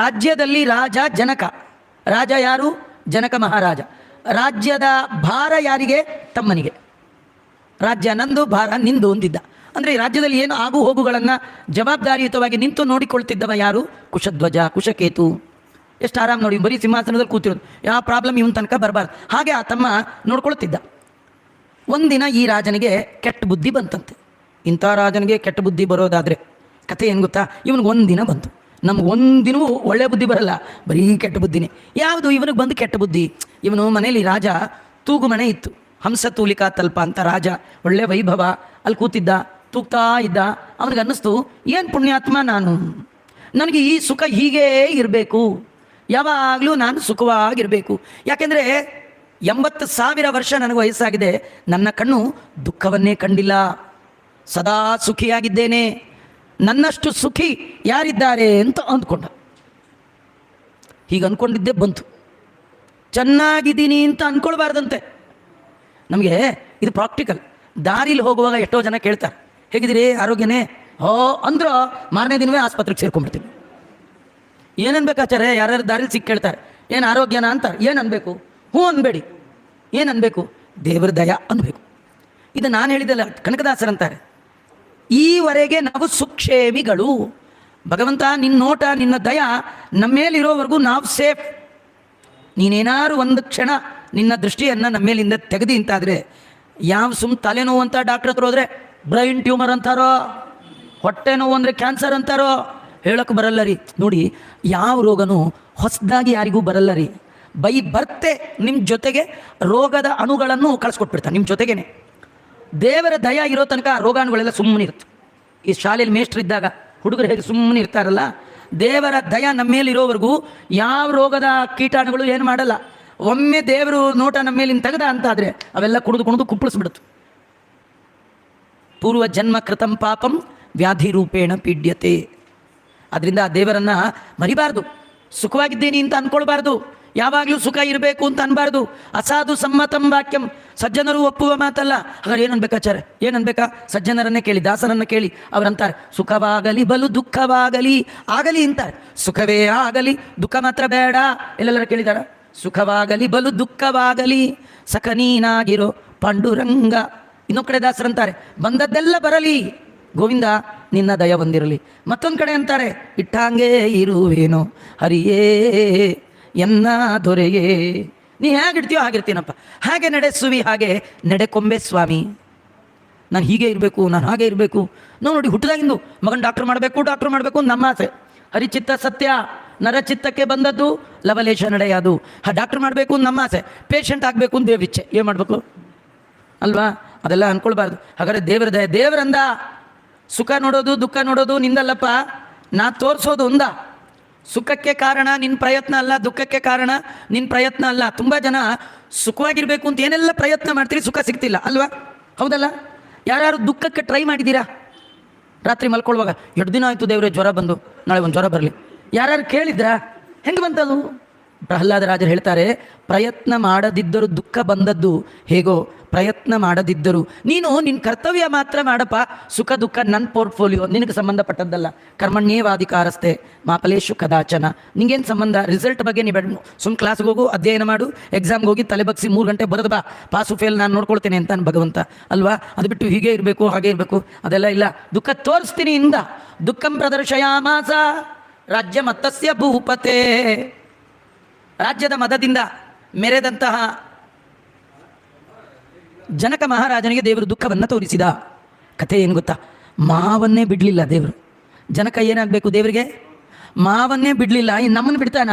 ರಾಜ್ಯದಲ್ಲಿ ರಾಜ ಜನಕ. ರಾಜ ಯಾರು? ಜನಕ ಮಹಾರಾಜ. ರಾಜ್ಯದ ಭಾರ ಯಾರಿಗೆ? ತಮ್ಮನಿಗೆ. ರಾಜ್ಯ ನಂದು, ಭಾರ ನಿಂದು ಅಂದಿದ್ದ. ಅಂದರೆ ಈ ರಾಜ್ಯದಲ್ಲಿ ಏನು ಆಗು ಹೋಗುಗಳನ್ನು ಜವಾಬ್ದಾರಿಯುತವಾಗಿ ನಿಂತು ನೋಡಿಕೊಳ್ತಿದ್ದವ ಯಾರು? ಕುಶಧ್ವಜ, ಕುಶಕೇತು. ಎಷ್ಟು ಆರಾಮ್ ನೋಡಿ, ಬರೀ ಸಿಂಹಾಸನದಲ್ಲಿ ಕೂತಿರೋದು, ಯಾವ ಪ್ರಾಬ್ಲಮ್ ಇವನ್ ತನಕ ಬರಬಾರ್ದು. ಹಾಗೆ ಆ ತಮ್ಮ ನೋಡ್ಕೊಳ್ತಿದ್ದ. ಒಂದಿನ ಈ ರಾಜನಿಗೆ ಕೆಟ್ಟ ಬುದ್ಧಿ ಬಂತಂತೆ. ಇಂಥ ರಾಜನಿಗೆ ಕೆಟ್ಟ ಬುದ್ಧಿ ಬರೋದಾದರೆ ಕಥೆ ಏನು ಗೊತ್ತಾ? ಇವನಿಗೆ ಒಂದಿನ ಬಂತು. ನಮ್ಗೆ ಒಂದಿನವೂ ಒಳ್ಳೆ ಬುದ್ಧಿ ಬರಲ್ಲ, ಬರೀ ಕೆಟ್ಟ ಬುದ್ಧಿನೇ. ಯಾವುದು ಇವನಿಗೆ ಬಂದು ಕೆಟ್ಟ ಬುದ್ಧಿ? ಇವನು ಮನೇಲಿ ರಾಜ ತೂಗು ಮನೆ ಇತ್ತು, ಹಂಸ ತೂಲಿಕಾ ತಲ್ಪ ಅಂತ. ರಾಜ ಒಳ್ಳೆ ವೈಭವ, ಅಲ್ಲಿ ಕೂತಿದ್ದ, ತೂಗ್ತಾ ಇದ್ದ. ಅವನಿಗೆ ಅನ್ನಿಸ್ತು, ಏನು ಪುಣ್ಯಾತ್ಮ ನಾನು, ನನಗೆ ಈ ಸುಖ ಹೀಗೇ ಇರಬೇಕು, ಯಾವಾಗಲೂ ನಾನು ಸುಖವಾಗಿರಬೇಕು. ಯಾಕೆಂದರೆ 80,000 ವರ್ಷ ನನಗೆ ವಯಸ್ಸಾಗಿದೆ, ನನ್ನ ಕಣ್ಣು ದುಃಖವನ್ನೇ ಕಂಡಿಲ್ಲ, ಸದಾ ಸುಖಿಯಾಗಿದ್ದೇನೆ, ನನ್ನಷ್ಟು ಸುಖಿ ಯಾರಿದ್ದಾರೆ ಅಂತ ಅಂದ್ಕೊಂಡ. ಹೀಗೆ ಅಂದ್ಕೊಂಡಿದ್ದೇ ಬಂತು. ಚೆನ್ನಾಗಿದ್ದೀನಿ ಅಂತ ಅಂದ್ಕೊಳ್ಬಾರ್ದಂತೆ. ನಮಗೆ ಇದು ಪ್ರಾಕ್ಟಿಕಲ್. ದಾರಿಲಿ ಹೋಗುವಾಗ ಎಷ್ಟೋ ಜನ ಕೇಳ್ತಾರೆ, ಹೇಗಿದ್ದೀರಿ, ಆರೋಗ್ಯನೇ? ಅಂದ್ರು ಮಾರನೇ ದಿನವೇ ಆಸ್ಪತ್ರೆಗೆ ಸೇರ್ಕೊಂಡ್ಬಿಡ್ತೀನಿ. ಏನನ್ಬೇಕಾಚಾರೆ? ಯಾರ್ಯಾರು ದಾರಿಲಿ ಸಿಕ್ಕಿ ಕೇಳ್ತಾರೆ, ಏನು ಆರೋಗ್ಯನ ಅಂತ. ಏನು ಅನ್ಬೇಕು? ಹ್ಞೂ ಅನ್ಬೇಡಿ. ಏನು ಅನ್ಬೇಕು? ದೇವರ ದಯ ಅನ್ಬೇಕು. ಇದು ನಾನು ಹೇಳಿದಲ್ಲ, ಕನಕದಾಸರಂತಾರೆ, ಈವರೆಗೆ ನಾವು ಸುಕ್ಷೇಮಿಗಳು. ಭಗವಂತ ನಿನ್ನ ನೋಟ, ನಿನ್ನ ದಯ ನಮ್ಮೇಲಿರೋವರೆಗೂ ನಾವು ಸೇಫ್. ನೀನೇನಾದ್ರು ಒಂದು ಕ್ಷಣ ನಿನ್ನ ದೃಷ್ಟಿಯನ್ನು ನಮ್ಮ ಮೇಲಿಂದ ತೆಗೆದಿ ಅಂತಾದರೆ, ಯಾವ ತಲೆನೋವು ಅಂತ ಡಾಕ್ಟ್ರ್ ಹತ್ರ ಹೋದರೆ ಬ್ರೈನ್ ಟ್ಯೂಮರ್ ಅಂತಾರೋ, ಹೊಟ್ಟೆ ನೋವು ಅಂದರೆ ಕ್ಯಾನ್ಸರ್ ಅಂತಾರೋ, ಹೇಳೋಕ್ಕೆ ಬರಲ್ಲ ರೀ. ನೋಡಿ, ಯಾವ ರೋಗನೂ ಹೊಸದಾಗಿ ಯಾರಿಗೂ ಬರಲ್ಲ ರೀ. ಬೈ ಬರ್ತೆ ನಿಮ್ಮ ಜೊತೆಗೆ ರೋಗದ ಅಣುಗಳನ್ನು ಕಳಿಸ್ಕೊಟ್ಬಿಡ್ತಾರೆ ನಿಮ್ಮ ಜೊತೆಗೇನೆ. ದೇವರ ದಯ ಇರೋ ತನಕ ರೋಗಾಣುಗಳೆಲ್ಲ ಸುಮ್ಮನೆ ಇರುತ್ತೆ. ಈ ಶಾಲೆಯಲ್ಲಿ ಮೇಷ್ಟ್ರಿದ್ದಾಗ ಹುಡುಗರು ಹೇಗೆ ಸುಮ್ಮನೆ ಇರ್ತಾರಲ್ಲ, ದೇವರ ದಯ ನಮ್ಮ ಮೇಲಿರೋವರೆಗೂ ಯಾವ ರೋಗದ ಕೀಟಾಣುಗಳು ಏನು ಮಾಡಲ್ಲ. ಒಮ್ಮೆ ದೇವರು ನೋಟ ನಮ್ಮ ಮೇಲಿನ ತೆಗೆದ ಅಂತಾದರೆ ಅವೆಲ್ಲ ಕುಣಿದು ಕುಪ್ಪಳಿಸ್ಬಿಡುತ್ತೆ. ಪೂರ್ವ ಜನ್ಮ ಕೃತಂ ಪಾಪಂ ವ್ಯಾಧಿ ರೂಪೇಣ ಪೀಡ್ಯತೆ. ಅದರಿಂದ ಆ ದೇವರನ್ನು ಮರಿಬಾರ್ದು. ಸುಖವಾಗಿದ್ದೀನಿ ಅಂತ ಅಂದ್ಕೊಳ್ಬಾರ್ದು, ಯಾವಾಗಲೂ ಸುಖ ಇರಬೇಕು ಅಂತ ಅನ್ಬಾರ್ದು. ಅಸಾಧು ಸಮ್ಮತಂ ವಾಕ್ಯಂ, ಸಜ್ಜನರು ಒಪ್ಪುವ ಮಾತಲ್ಲ. ಹಾಗಾದ್ರೆ ಏನು ಅನ್ಬೇಕಾಚಾರ? ಏನು ಅನ್ಬೇಕಾ? ಸಜ್ಜನರನ್ನೇ ಕೇಳಿ, ದಾಸರನ್ನು ಕೇಳಿ. ಅವರಂತಾರೆ, ಸುಖವಾಗಲಿ ಬಲು ದುಃಖವಾಗಲಿ ಆಗಲಿ ಅಂತಾರೆ. ಸುಖವೇ ಆಗಲಿ, ದುಃಖ ಮಾತ್ರ ಬೇಡ. ಎಲ್ಲೆಲ್ಲರ ಕೇಳಿದಾರ? ಸುಖವಾಗಲಿ ಬಲು ದುಃಖವಾಗಲಿ ಸಖ ನೀನಾಗಿರೋ ಪಾಂಡುರಂಗ. ಇನ್ನೊಂದು ಕಡೆ ದಾಸರಂತಾರೆ, ಬಂದದ್ದೆಲ್ಲ ಬರಲಿ ಗೋವಿಂದ ನಿನ್ನ ದಯ ಬಂದಿರಲಿ. ಮತ್ತೊಂದು ಕಡೆ ಅಂತಾರೆ, ಇಟ್ಟಾಂಗೇ ಇರುವೇನೋ ಹರಿಯೇ ಎನ್ನ ದೊರೆಯೇ. ನೀ ಹೇಗಿಡ್ತೀಯೋ ಹಾಗಿರ್ತೀನಪ್ಪ, ಹಾಗೆ ನಡೆಸುವಿ ಹಾಗೆ ನಡೆಕೊಂಬೆ ಸ್ವಾಮಿ. ನಾನು ಹೀಗೆ ಇರಬೇಕು, ನಾನು ಹಾಗೆ ಇರಬೇಕು. ನೋಡಿ, ಹುಟ್ಟಿದಾಗಿಂದು ಮಗನ ಡಾಕ್ಟ್ರ್ ಮಾಡಬೇಕು ನಮ್ಮ ಆಸೆ. ಹರಿಚಿತ್ತ ಸತ್ಯ, ನರಚಿತ್ತಕ್ಕೆ ಬಂದದ್ದು ಲವಲೇಶ ನಡೆಯೋದು. ಡಾಕ್ಟ್ರ್ ಮಾಡಬೇಕು ನಮ್ಮ ಆಸೆ, ಪೇಷಂಟ್ ಆಗಬೇಕು ಅಂತ ದೇವಿಚ್ಛೆ. ಏನು ಮಾಡಬೇಕು ಅಲ್ವಾ? ಅದೆಲ್ಲ ಅಂದ್ಕೊಳ್ಬಾರ್ದು. ಹಾಗಾದ್ರೆ ದೇವರಂದ ಸುಖ ನೋಡೋದು ದುಃಖ ನೋಡೋದು ನಿಂದಲ್ಲಪ್ಪ, ನಾ ತೋರಿಸೋದು ಒಂದ. ಸುಖಕ್ಕೆ ಕಾರಣ ನಿನ್ನ ಪ್ರಯತ್ನ ಅಲ್ಲ, ದುಃಖಕ್ಕೆ ಕಾರಣ ನಿನ್ನ ಪ್ರಯತ್ನ ಅಲ್ಲ. ತುಂಬ ಜನ ಸುಖವಾಗಿರಬೇಕು ಅಂತ ಏನೆಲ್ಲ ಪ್ರಯತ್ನ ಮಾಡ್ತೀರಿ, ಸುಖ ಸಿಗ್ತಿಲ್ಲ ಅಲ್ವಾ? ಹೌದಲ್ಲ? ಯಾರು ದುಃಖಕ್ಕೆ ಟ್ರೈ ಮಾಡಿದ್ದೀರಾ? ರಾತ್ರಿ ಮಲ್ಕೊಳ್ಳುವಾಗ 2 ದಿನ ಆಯಿತು ದೇವರೇ ಜ್ವರ ಬಂದು, ನಾಳೆ ಒಂದು ಜ್ವರ ಬರಲಿ, ಯಾರು ಕೇಳಿದ್ರಾ? ಹೆಂಗೆ ಬಂತದು? ಪ್ರಹ್ಲಾದ ರಾಜರು ಹೇಳ್ತಾರೆ, ಪ್ರಯತ್ನ ಮಾಡದಿದ್ದರೂ ದುಃಖ ಬಂದದ್ದು ಹೇಗೋ, ಪ್ರಯತ್ನ ಮಾಡದಿದ್ದರು ನೀನು ನಿನ್ನ ಕರ್ತವ್ಯ ಮಾತ್ರ ಮಾಡಪ್ಪ. ಸುಖ ದುಃಖ ನನ್ನ ಪೋರ್ಟ್ಫೋಲಿಯೋ, ನಿನಗೆ ಸಂಬಂಧಪಟ್ಟದ್ದಲ್ಲ. ಕರ್ಮಣ್ಯೇವಾಧಿಕಾರಸ್ಥೆ ಮಾ ಫಲೇಷು ಕದಾಚನ. ನಿಂಗೇನು ಸಂಬಂಧ? ರಿಸಲ್ಟ್ ಬಗ್ಗೆ ನೀ ಬೇಡ, ಸುಮ್ಮ ಕ್ಲಾಸ್ಗೆ ಹೋಗು, ಅಧ್ಯಯನ ಮಾಡು, ಎಕ್ಸಾಮ್ಗೆ ಹೋಗಿ ತಲೆ ಬಗ್ಸಿ 3 ಗಂಟೆ ಬರೋದು ಬಾ, ಪಾಸು ಫೇಲ್ ನಾನು ನೋಡ್ಕೊಳ್ತೇನೆ ಅಂತ ಭಗವಂತ ಅಲ್ವಾ? ಅದು ಬಿಟ್ಟು ಹೀಗೆ ಇರಬೇಕು ಹಾಗೆ ಇರಬೇಕು ಅದೆಲ್ಲ ಇಲ್ಲ. ದುಃಖ ತೋರಿಸ್ತೀನಿ ಇಂದ ದುಃಖಂ ಪ್ರದರ್ಶಯಾಮಾಸ ರಾಜ್ಯ ಮತ್ತಸ್ಯ ಭೂಪತೆ. ರಾಜ್ಯದ ಮದದಿಂದ ಮೆರೆದಂತಹ ಜನಕ ಮಹಾರಾಜನಿಗೆ ದೇವರು ದುಃಖವನ್ನು ತೋರಿಸಿದ. ಕಥೆ ಏನು ಗೊತ್ತಾ? ಮಾವನ್ನೇ ಬಿಡಲಿಲ್ಲ ದೇವರು. ಜನಕ ಏನಾಗಬೇಕು ದೇವರಿಗೆ? ಮಾವನ್ನೇ ಬಿಡಲಿಲ್ಲ. ಇನ್ನು ನಮ್ಮನ್ನು ಬಿಡ್ತಾನ?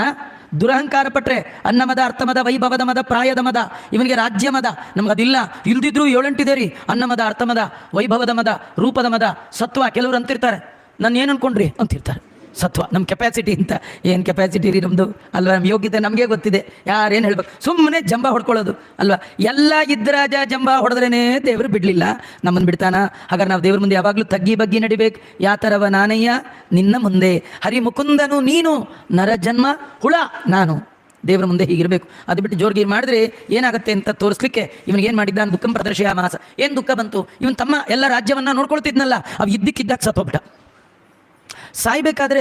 ದುರಹಂಕಾರ ಪಟ್ಟರೆ ಅನ್ನಮದ ಅರ್ಥಮದ ವೈಭವದ ಮದ ಪ್ರಾಯದ ಮದ, ಇವನಿಗೆ ರಾಜ್ಯ ಮದ. ನಮಗದಿಲ್ಲ, ಇಲ್ದಿದ್ರು 7-8 ಇದೆ ರೀ. ಅನ್ನಮದ ಅರ್ಥಮದ ವೈಭವದ ಮದ ರೂಪದ ಮದ ಸತ್ವ. ಕೆಲವರು ಅಂತಿರ್ತಾರೆ, ನಾನು ಏನು ಅನ್ಕೊಂಡ್ರಿ ಅಂತಿರ್ತಾರೆ. ಸತ್ವ ನಮ್ಮ ಕೆಪಾಸಿಟಿ ಅಂತ. ಏನು ಕೆಪಾಸಿಟಿ ರೀ ನಮ್ಮದು ಅಲ್ವಾ? ನಮ್ಮ ಯೋಗ್ಯತೆ ನಮಗೆ ಗೊತ್ತಿದೆ, ಯಾರೇನು ಹೇಳ್ಬೇಕು, ಸುಮ್ಮನೆ ಜಂಬ ಹೊಡ್ಕೊಳ್ಳೋದು ಅಲ್ವಾ? ಎಲ್ಲ ಇದ್ದರಾಜ ಜಂಬ ಹೊಡೆದ್ರೇ ದೇವರು ಬಿಡಲಿಲ್ಲ, ನಮ್ಮನ್ನು ಬಿಡ್ತಾನ? ಹಾಗಾದ್ರೆ ನಾವು ದೇವ್ರ ಮುಂದೆ ಯಾವಾಗಲೂ ತಗ್ಗಿ ಬಗ್ಗಿ ನಡಿಬೇಕು. ಯಾತರವ ನಾನಯ್ಯ ನಿನ್ನ ಮುಂದೆ, ಹರಿ ಮುಕುಂದನು ನೀನು, ನರ ಜನ್ಮ ಹುಳ ನಾನು. ದೇವರ ಮುಂದೆ ಹೀಗಿರಬೇಕು. ಅದು ಬಿಟ್ಟು ಜೋರ್ಗೀರು ಮಾಡಿದ್ರೆ ಏನಾಗುತ್ತೆ ಅಂತ ತೋರಿಸ್ಲಿಕ್ಕೆ ಇವನಿಗೇನು ಮಾಡಿದ್ದ? ದುಃಖಂ ಪ್ರದರ್ಶಯ ಮಾಸ. ಏನು ದುಃಖ ಬಂತು? ಇವನ್ ತಮ್ಮ ಎಲ್ಲ ರಾಜ್ಯವನ್ನು ನೋಡ್ಕೊಳ್ತಿದ್ನಲ್ಲ, ಅವು ಇದ್ದಕ್ಕಿದ್ದಾಗ ಸತ್ತೋಗ್ಬಿಟ್ಟ. ಸಾಯ್ಬೇಕಾದ್ರೆ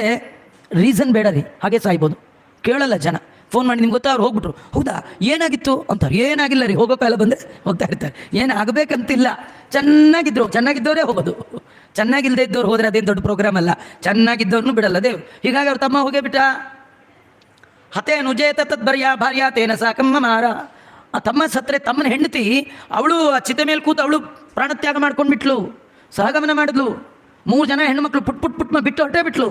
ರೀಸನ್ ಬೇಡ ರೀ, ಹಾಗೆ ಸಾಯ್ಬೋದು. ಕೇಳಲ್ಲ ಜನ. ಫೋನ್ ಮಾಡಿ ನಿಮ್ಗೆ ಗೊತ್ತಾ? ಅವ್ರು ಹೋಗ್ಬಿಟ್ರು. ಹೌದಾ, ಏನಾಗಿತ್ತು ಅಂತಾರೆ. ಏನಾಗಿಲ್ಲ ರೀ, ಹೋಗೋ ಕಾಲ ಬಂದರೆ ಹೋಗ್ತಾ ಇರ್ತಾರೆ. ಏನಾಗಬೇಕಂತಿಲ್ಲ, ಚೆನ್ನಾಗಿದ್ದವರೇ ಹೋಗೋದು. ಚೆನ್ನಾಗಿಲ್ಲದೆ ಇದ್ದವ್ರು ಹೋದರೆ ಅದೇನು ದೊಡ್ಡ ಪ್ರೋಗ್ರಾಮ್ ಅಲ್ಲ. ಚೆನ್ನಾಗಿದ್ದವ್ರನ್ನೂ ಬಿಡಲ್ಲ ದೇವ್ರು. ಹೀಗಾಗಿ ಅವ್ರ ತಮ್ಮ ಹೋಗೇ ಬಿಟ್ಟ. ಹತೇ ನುಜೇತ ತದ್ಬರ್ಯ ಭಾರ್ಯ ತೇನ ಸಾಕಮ್ಮ ಮಾರ. ಆ ತಮ್ಮ ಸತ್ತರೆ ತಮ್ಮನ ಹೆಂಡತಿ ಅವಳು ಆ ಚಿತೆ ಮೇಲೆ ಕೂತು ಅವಳು ಪ್ರಾಣತ್ಯಾಗ ಮಾಡ್ಕೊಂಡ್ಬಿಟ್ಲು, ಸಹಗಮನ ಮಾಡಿದ್ಲು. 3 ಜನ ಹೆಣ್ಣುಮಕ್ಳು ಪುಟ್ ಬಿಟ್ಟು ಹೊಟ್ಟೆ ಬಿಟ್ಲು.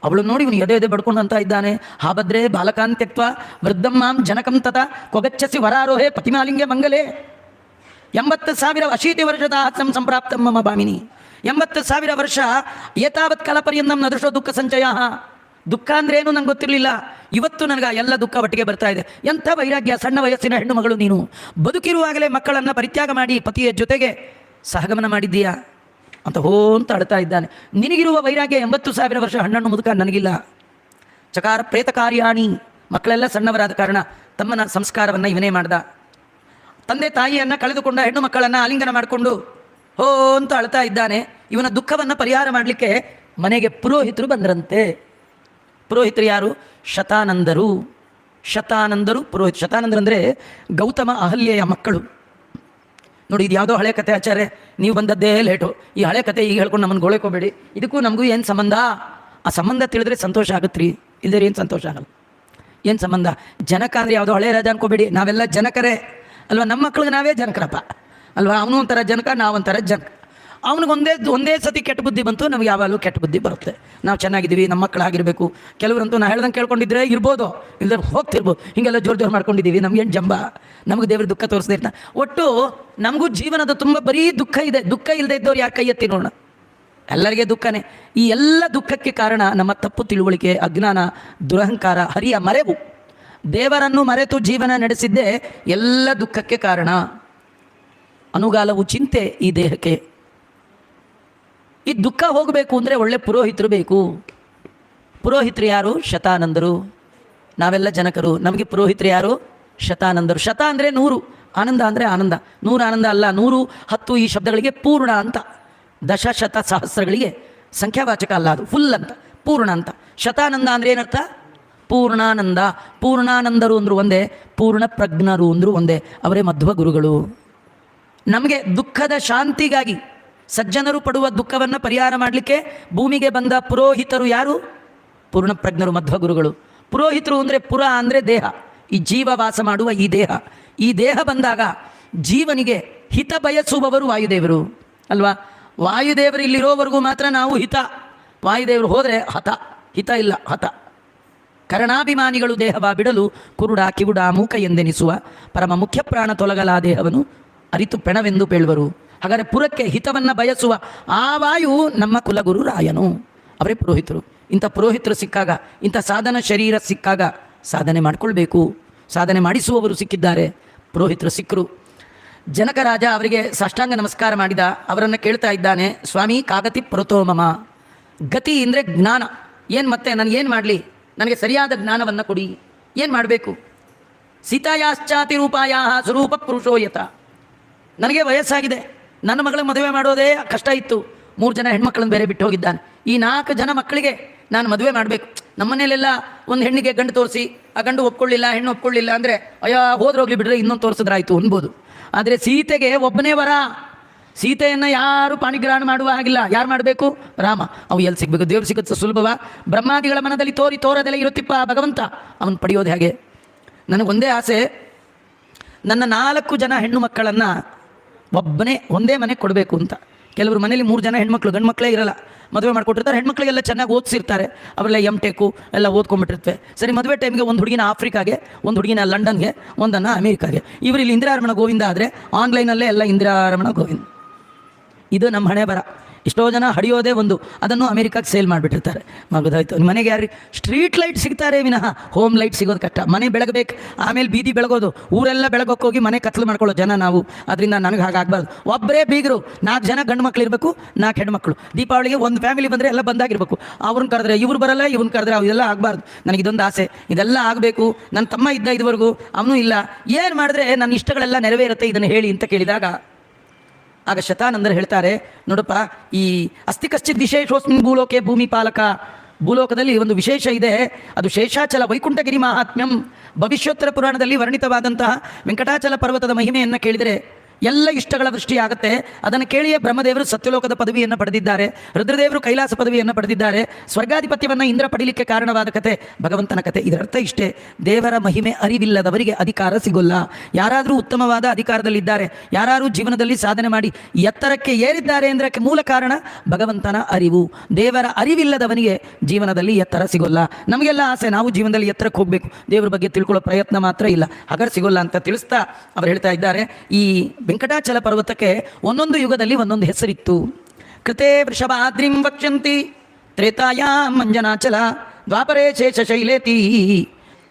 ಅವಳು ನೋಡಿ ಇವನು ಎದೆ ಬಡ್ಕೊಂಡು ಅಂತ ಇದ್ದಾನೆ. ಹಾಬದ್ರೆ ಬಾಲಕಾನ್ ತ್ಯಕ್ತ್ವ ವೃದ್ಧಮ್ಮಾಂ ಜನಕಂ ತತ ಕೊಗಚ್ಚಸಿ ವರಾರೋಹೇ ಪತಿಮಾಲಿಂಗೆ ಮಂಗಲೇ. 80,000 ಅಶೀತಿ ವರ್ಷದ ಆತ್ಮ ಸಂಪ್ರಾಪ್ತ ಮಮ ಭಾಮಿನಿ. 80,000 ವರ್ಷ ಏತಾವತ್ ಕಾಲ ಪರ್ಯಂತಂ ನ ದೃಷ್ಟೋ ದುಃಖ ಸಂಚಯ. ದುಃಖ ಅಂದ್ರೆ ಏನು ನಂಗೆ ಗೊತ್ತಿರಲಿಲ್ಲ. ಇವತ್ತು ನನಗೆ ಎಲ್ಲ ದುಃಖ ಒಟ್ಟಿಗೆ ಬರ್ತಾ ಇದೆ. ಎಂಥ ವೈರಾಗ್ಯ! ಸಣ್ಣ ವಯಸ್ಸಿನ ಹೆಣ್ಣು ಮಗಳು ನೀನು, ಬದುಕಿರುವಾಗಲೇ ಮಕ್ಕಳನ್ನು ಪರಿತ್ಯಾಗ ಮಾಡಿ ಪತಿಯ ಜೊತೆಗೆ ಸಹಗಮನ ಮಾಡಿದ್ದೀಯಾ ಅಂತ ಅಂತ ಅಳ್ತಾ ಇದ್ದಾನೆ. ನಿನಗಿರುವ ವೈರಾಗ್ಯ 80,000 ವರ್ಷ ಹಣ್ಣು ಮುದುಕ ನನಗಿಲ್ಲ. ಚಕಾರ ಪ್ರೇತ ಕಾರ್ಯಾಣಿ. ಮಕ್ಕಳೆಲ್ಲ ಸಣ್ಣವರಾದ ಕಾರಣ ತಮ್ಮನ ಸಂಸ್ಕಾರವನ್ನು ಇವನೇ ಮಾಡ್ದ. ತಂದೆ ತಾಯಿಯನ್ನು ಕಳೆದುಕೊಂಡ ಹೆಣ್ಣು ಮಕ್ಕಳನ್ನು ಆಲಿಂಗನ ಮಾಡಿಕೊಂಡು ಅಂತ ಅಳ್ತಾ ಇದ್ದಾನೆ. ಇವನ ದುಃಖವನ್ನು ಪರಿಹಾರ ಮಾಡಲಿಕ್ಕೆ ಮನೆಗೆ ಪುರೋಹಿತರು ಬಂದರಂತೆ. ಪುರೋಹಿತರು ಯಾರು? ಶತಾನಂದರು. ಪುರೋಹಿತ. ಶತಾನಂದರು ಅಂದರೆ ಗೌತಮ ಅಹಲ್ಯೆಯ ಮಕ್ಕಳು. ನೋಡಿ, ಇದು ಯಾವುದೋ ಹಳೆ ಕತೆ ಆಚಾರ್ಯ, ನೀವು ಬಂದದ್ದೇ ಲೇಟು. ಈ ಹಳೆ ಕತೆ ಈಗ ಹೇಳ್ಕೊಂಡು ನಮ್ಮನ್ನು ಗೋಳೆಕೋಬೇಡಿ. ಇದಕ್ಕೂ ನಮಗೂ ಏನು ಸಂಬಂಧ? ಆ ಸಂಬಂಧ ತಿಳಿದ್ರೆ ಸಂತೋಷ ಆಗುತ್ತೆ ರೀ, ಇಲ್ಲದೇ ಏನು ಸಂತೋಷ ಆಗಲ್ಲ. ಏನು ಸಂಬಂಧ? ಜನಕ ಅಂದರೆ ಯಾವುದೋ ಹಳೆ ರಾಜ ಅನ್ಕೋಬೇಡಿ, ನಾವೆಲ್ಲ ಜನಕರೇ ಅಲ್ವಾ? ನಮ್ಮ ಮಕ್ಳಿಗೆ ನಾವೇ ಜನಕರಪ್ಪ ಅಲ್ವಾ? ಅವನು ಒಂಥರ ಜನಕ, ನಾವೊಂಥರ ಜನಕ. ಅವನಿಗೆ ಒಂದೇ ಸತಿ ಕೆಟ್ಟ ಬುದ್ಧಿ ಬಂತು, ನಮ್ಗೆ ಯಾವಾಗಲೂ ಕೆಟ್ಟ ಬುದ್ಧಿ ಬರುತ್ತೆ. ನಾವು ಚೆನ್ನಾಗಿದ್ದೀವಿ, ನಮ್ಮ ಮಕ್ಕಳು ಆಗಿರಬೇಕು. ಕೆಲವರಂತೂ ನಾ ಹೇಳ್ದಂಗೆ ಕೇಳ್ಕೊಂಡಿದ್ರೆ ಇರ್ಬೋದು, ಇಲ್ಲದ್ರೆ ಹೋಗ್ತಿರ್ಬೋದು. ಹೀಗೆಲ್ಲ ಜೋರು ಮಾಡ್ಕೊಂಡಿದ್ದೀವಿ. ನಮ್ಗೇನು ಜಂಬ? ನಮಗೆ ದೇವ್ರ ದುಃಖ ತೋರಿಸ್ದೇ ಇರ್ತಾನೆ. ಒಟ್ಟು ನಮಗೂ ಜೀವನದ ತುಂಬ ಬರೀ ದುಃಖ ಇದೆ. ದುಃಖ ಇಲ್ಲದೆ ಇದ್ದವ್ರು ಯಾಕೆ ಕೈ ಎತ್ತಿ ನೋಡೋಣ? ಎಲ್ಲರಿಗೆ ದುಃಖನೇ. ಈ ಎಲ್ಲ ದುಃಖಕ್ಕೆ ಕಾರಣ ನಮ್ಮ ತಪ್ಪು ತಿಳುವಳಿಕೆ, ಅಜ್ಞಾನ, ದುರಹಂಕಾರ, ಹರಿಯ ಮರೆವು. ದೇವರನ್ನು ಮರೆತು ಜೀವನ ನಡೆಸಿದ್ದೇ ಎಲ್ಲ ದುಃಖಕ್ಕೆ ಕಾರಣ. ಅನುಗಾಲವು ಚಿಂತೆ ಈ ದೇಹಕ್ಕೆ. ಈ ದುಃಖ ಹೋಗಬೇಕು ಅಂದರೆ ಒಳ್ಳೆ ಪುರೋಹಿತರು ಬೇಕು. ಪುರೋಹಿತರು ಯಾರು? ಶತಾನಂದರು. ನಾವೆಲ್ಲ ಜನಕರು. ನಮಗೆ ಪುರೋಹಿತರು ಯಾರು? ಶತಾನಂದರು. ಶತ ಅಂದರೆ 100, ಆನಂದ ಅಂದರೆ ಆನಂದ. 100 ಆನಂದ ಅಲ್ಲ, 100, 10 ಈ ಶಬ್ದಗಳಿಗೆ ಪೂರ್ಣ ಅಂತ. ದಶಶತ ಸಹಸ್ರಗಳಿಗೆ ಸಂಖ್ಯಾವಾಚಕ ಅಲ್ಲ, ಅದು ಫುಲ್ ಅಂತ, ಪೂರ್ಣ ಅಂತ. ಶತಾನಂದ ಅಂದರೆ ಏನರ್ಥ? ಪೂರ್ಣಾನಂದ. ಪೂರ್ಣಾನಂದರು ಅಂದರು ಒಂದೇ, ಪೂರ್ಣ ಪ್ರಜ್ಞರು ಅಂದರು ಒಂದೇ. ಅವರೇ ಮಧ್ವ ಗುರುಗಳು. ನಮಗೆ ದುಃಖದ ಶಾಂತಿಗಾಗಿ, ಸಜ್ಜನರು ಪಡುವ ದುಃಖವನ್ನು ಪರಿಹಾರ ಮಾಡಲಿಕ್ಕೆ ಭೂಮಿಗೆ ಬಂದ ಪುರೋಹಿತರು ಯಾರು? ಪೂರ್ಣಪ್ರಜ್ಞರು, ಮಧ್ವಗುರುಗಳು. ಪುರೋಹಿತರು ಅಂದರೆ ಪುರ ಅಂದರೆ ದೇಹ, ಈ ಜೀವ ವಾಸ ಮಾಡುವ ಈ ದೇಹ. ಈ ದೇಹ ಬಂದಾಗ ಜೀವನಿಗೆ ಹಿತ ಬಯಸುವವರು ವಾಯುದೇವರು ಅಲ್ವಾ? ವಾಯುದೇವರು ಇಲ್ಲಿರೋವರೆಗೂ ಮಾತ್ರ ನಾವು ಹಿತ. ವಾಯುದೇವರು ಹೋದರೆ ಹತ. ಹಿತ ಇಲ್ಲ, ಹತ. ಕರ್ಣಾಭಿಮಾನಿಗಳು ದೇಹವ ಬಿಡಲು ಕುರುಡ ಕಿವುಡ ಮೂಕ ಎಂದೆನಿಸುವ ಪರಮ ಮುಖ್ಯ ಪ್ರಾಣ ತೊಲಗಲ ದೇಹವನ್ನು ಅರಿತು ಪೆಣವೆಂದು ಪೇಳುವರು. ಹಾಗಾದರೆ ಪುರಕ್ಕೆ ಹಿತವನ್ನು ಬಯಸುವ ಆ ವಾಯು ನಮ್ಮ ಕುಲಗುರು ರಾಯನು, ಅವರೇ ಪುರೋಹಿತರು. ಇಂಥ ಪುರೋಹಿತರು ಸಿಕ್ಕಾಗ, ಇಂಥ ಸಾಧನ ಶರೀರ ಸಿಕ್ಕಾಗ ಸಾಧನೆ ಮಾಡಿಕೊಳ್ಬೇಕು. ಸಾಧನೆ ಮಾಡಿಸುವವರು ಸಿಕ್ಕಿದ್ದಾರೆ, ಪುರೋಹಿತರು ಸಿಕ್ಕರು. ಜನಕ ರಾಜ ಅವರಿಗೆ ಸಾಷ್ಟಾಂಗ ನಮಸ್ಕಾರ ಮಾಡಿದ. ಅವರನ್ನು ಕೇಳ್ತಾ ಇದ್ದಾನೆ, ಸ್ವಾಮಿ ಕಾಗತಿ ಪುರತೋಮಮ. ಗತಿ ಅಂದರೆ ಜ್ಞಾನ. ಏನು ಮತ್ತೆ ನನಗೇನು ಮಾಡಲಿ? ನನಗೆ ಸರಿಯಾದ ಜ್ಞಾನವನ್ನು ಕೊಡಿ. ಏನು ಮಾಡಬೇಕು? ಸೀತಾಯಾಶ್ಚಾತಿ ರೂಪಾಯ ಸ್ವರೂಪ ಪುರುಷೋಯತ. ನನಗೆ ವಯಸ್ಸಾಗಿದೆ, ನನ್ನ ಮಗಳ ಮದುವೆ ಮಾಡೋದೇ ಕಷ್ಟ ಇತ್ತು. 3 ಜನ ಹೆಣ್ಮಕ್ಳನ್ನು ಬೇರೆ ಬಿಟ್ಟು ಹೋಗಿದ್ದಾನೆ. ಈ 4 ಜನ ಮಕ್ಕಳಿಗೆ ನಾನು ಮದುವೆ ಮಾಡಬೇಕು. ನಮ್ಮ ಮನೇಲೆಲ್ಲ ಒಂದು ಹೆಣ್ಣಿಗೆ ಗಂಡು ತೋರಿಸಿ, ಆ ಗಂಡು ಒಪ್ಕೊಳ್ಳಿಲ್ಲ, ಹೆಣ್ಣು ಒಪ್ಕೊಳ್ಳಿಲ್ಲ ಅಂದರೆ ಅಯ್ಯೋ ಹೋದ್ರೋಗ್ಲಿ ಬಿಡ್ರೆ, ಇನ್ನೊಂದು ತೋರಿಸಿದ್ರಾಯ್ತು ಅನ್ಬೋದು. ಆದರೆ ಸೀತೆಗೆ ಒಬ್ಬನೇ ವರ. ಸೀತೆಯನ್ನು ಯಾರು ಪಾಣಿಗ್ರಹಣ ಮಾಡುವ ಹಾಗಿಲ್ಲ. ಯಾರು ಮಾಡಬೇಕು? ರಾಮ. ಅವು ಎಲ್ಲಿ ಸಿಗಬೇಕು? ದೇವ್ರು ಸಿಗುತ್ತೆ ಸುಲಭವ? ಬ್ರಹ್ಮಾದಿಗಳ ಮನದಲ್ಲಿ ತೋರದೆಲ್ಲ ಇರುತ್ತಿಪ್ಪ ಭಗವಂತ, ಅವನು ಪಡೆಯೋದು ಹೇಗೆ? ನನಗೊಂದೇ ಆಸೆ, ನನ್ನ 4 ಜನ ಹೆಣ್ಣು ಮಕ್ಕಳನ್ನು ಒಂದೇ ಮನೆಗೆ ಕೊಡಬೇಕು ಅಂತ. ಕೆಲವರು ಮನೇಲಿ 3 ಜನ ಹೆಣ್ಮಕ್ಳು, ಗಂಡು ಮಕ್ಕಳೇ ಇರಲ್ಲ, ಮದುವೆ ಮಾಡಿಕೊಟ್ಟಿರ್ತಾರೆ. ಹೆಣ್ಮಕ್ಳಿಗೆಲ್ಲ ಚೆನ್ನಾಗಿ ಓದಿಸಿರ್ತಾರೆ, ಅವರೆಲ್ಲ MTech ಎಲ್ಲ ಓದ್ಕೊಂಡ್ಬಿಟ್ಟಿರ್ತವೆ. ಸರಿ, ಮದುವೆ ಟೈಮ್ಗೆ ಒಂದು ಹುಡುಗಿನ ಆಫ್ರಿಕಾಗೆ, ಒಂದು ಹುಡುಗಿನ ಲಂಡನ್ಗೆ, ಒಂದನ್ನು ಅಮೇರಿಕಾಗೆ. ಇವರಲ್ಲಿ ಇಂದಿರಾರಮಣ ಗೋವಿಂದ ಆದರೆ ಆನ್ಲೈನಲ್ಲೇ ಎಲ್ಲ ಇಂದಿರಾರಮಣ ಗೋವಿಂದ. ಇದು ನಮ್ಮ ಹಣೆ ಬರ. ಎಷ್ಟೋ ಜನ ಹಡಿಯೋದೇ ಒಂದು, ಅದನ್ನು ಅಮೇರಿಕಾಗೆ ಸೇಲ್ ಮಾಡಿಬಿಟ್ಟಿರ್ತಾರೆ. ಮಗದಾಯ್ತು. ಮನೆಗೆ ಯಾರು ಸ್ಟ್ರೀಟ್ ಲೈಟ್ ಸಿಗ್ತಾರೆ ವಿನಃ ಹೋಮ್ ಲೈಟ್ ಸಿಗೋದು ಕಷ್ಟ. ಮನೆ ಬೆಳಗಬೇಕು, ಆಮೇಲೆ ಬೀದಿ ಬೆಳಗೋದು, ಊರೆಲ್ಲ ಬೆಳಗೋಕೆ ಹೋಗಿ ಮನೆ ಕತ್ಲು ಮಾಡ್ಕೊಳ್ಳೋ ಜನ ನಾವು. ಅದರಿಂದ ನನಗೆ ಹಾಗಾಗಬಾರ್ದು. ಒಬ್ಬರೇ ಬೀಗರು, 4 ಜನ ಗಂಡು ಮಕ್ಳು ಇರಬೇಕು, 4 ಹೆಣ್ಮಕ್ಳು. ದೀಪಾವಳಿಗೆ ಒಂದು ಫ್ಯಾಮಿಲಿ ಬಂದರೆ ಎಲ್ಲ ಬಂದಾಗಿರ್ಬೇಕು. ಅವ್ರನ್ನ ಕರೆದ್ರೆ ಇವ್ರು ಬರಲ್ಲ, ಇವ್ರನ್ನ ಕರೆದ್ರೆ ಇದೆಲ್ಲ ಆಗಬಾರ್ದು. ನನಗಿದೊಂದು ಆಸೆ, ಇದೆಲ್ಲ ಆಗಬೇಕು. ನನ್ನ ತಮ್ಮ ಇದ್ದ ಇದುವರೆಗೂ, ಅವನು ಇಲ್ಲ. ಏನು ಮಾಡಿದ್ರೆ ನನ್ನ ಇಷ್ಟಗಳೆಲ್ಲ ನೆರವೇರುತ್ತೆ, ಇದನ್ನು ಹೇಳಿ ಅಂತ ಕೇಳಿದಾಗ ಆಗ ಶತಾನಂದರು ಹೇಳ್ತಾರೆ, ನೋಡಪ್ಪ, ಈ ಅಸ್ತಿ ಕಶ್ಚಿತ್ ವಿಶೇಷೋಸ್ಮಿನ್ ಭೂಲೋಕೆ ಭೂಮಿ ಪಾಲಕ. ಭೂಲೋಕದಲ್ಲಿ ಒಂದು ವಿಶೇಷ ಇದೆ, ಅದು ಶೇಷಾಚಲ ವೈಕುಂಠಗಿರಿ ಮಹಾತ್ಮ್ಯಂ. ಭವಿಷ್ಯೋತ್ತರ ಪುರಾಣದಲ್ಲಿ ವರ್ಣಿತವಾದಂತಹ ವೆಂಕಟಾಚಲ ಪರ್ವತದ ಮಹಿಮೆಯನ್ನು ಕೇಳಿದರೆ ಎಲ್ಲ ಇಷ್ಟಗಳ ವೃಷ್ಟಿಯಾಗುತ್ತೆ. ಅದನ್ನು ಕೇಳಿಯೇ ಬ್ರಹ್ಮದೇವರು ಸತ್ಯಲೋಕದ ಪದವಿಯನ್ನು ಪಡೆದಿದ್ದಾರೆ, ರುದ್ರದೇವರು ಕೈಲಾಸ ಪದವಿಯನ್ನು ಪಡೆದಿದ್ದಾರೆ. ಸ್ವರ್ಗಾಧಿಪತ್ಯವನ್ನು ಇಂದ್ರ ಪಡೀಲಿಕ್ಕೆ ಕಾರಣವಾದ ಕತೆ ಭಗವಂತನ ಕತೆ. ಇದರರ್ಥ ಇಷ್ಟೇ, ದೇವರ ಮಹಿಮೆ ಅರಿವಿಲ್ಲದವರಿಗೆ ಅಧಿಕಾರ ಸಿಗೋಲ್ಲ. ಯಾರಾದರೂ ಉತ್ತಮವಾದ ಅಧಿಕಾರದಲ್ಲಿದ್ದಾರೆ, ಯಾರು ಜೀವನದಲ್ಲಿ ಸಾಧನೆ ಮಾಡಿ ಎತ್ತರಕ್ಕೆ ಏರಿದ್ದಾರೆ ಅಂದರೆ ಮೂಲ ಕಾರಣ ಭಗವಂತನ ಅರಿವು. ದೇವರ ಅರಿವಿಲ್ಲದವನಿಗೆ ಜೀವನದಲ್ಲಿ ಎತ್ತರ ಸಿಗೋಲ್ಲ. ನಮಗೆಲ್ಲ ಆಸೆ, ನಾವು ಜೀವನದಲ್ಲಿ ಎತ್ತರಕ್ಕೆ ಹೋಗಬೇಕು, ದೇವರ ಬಗ್ಗೆ ತಿಳ್ಕೊಳ್ಳೋ ಪ್ರಯತ್ನ ಮಾತ್ರ ಇಲ್ಲ, ಹಾಗಾದ್ರೆ ಸಿಗೋಲ್ಲ ಅಂತ ತಿಳಿಸ್ತಾ ಅವರು ಹೇಳ್ತಾ ಇದ್ದಾರೆ, ಈ ವೆಂಕಟಾಚಲ ಪರ್ವತಕ್ಕೆ ಒಂದೊಂದು ಯುಗದಲ್ಲಿ ಒಂದೊಂದು ಹೆಸರಿತ್ತು. ಕೃತೆ ವೃಷಭಾದ್ರಿಂ ವಕ್ಷ್ಯಂತಿ ತ್ರೇತಾಯಾಂ ಮಂಜನಾಚಲ ದ್ವಾಪರೇ ಶೇಷಶೈಲೇತಿ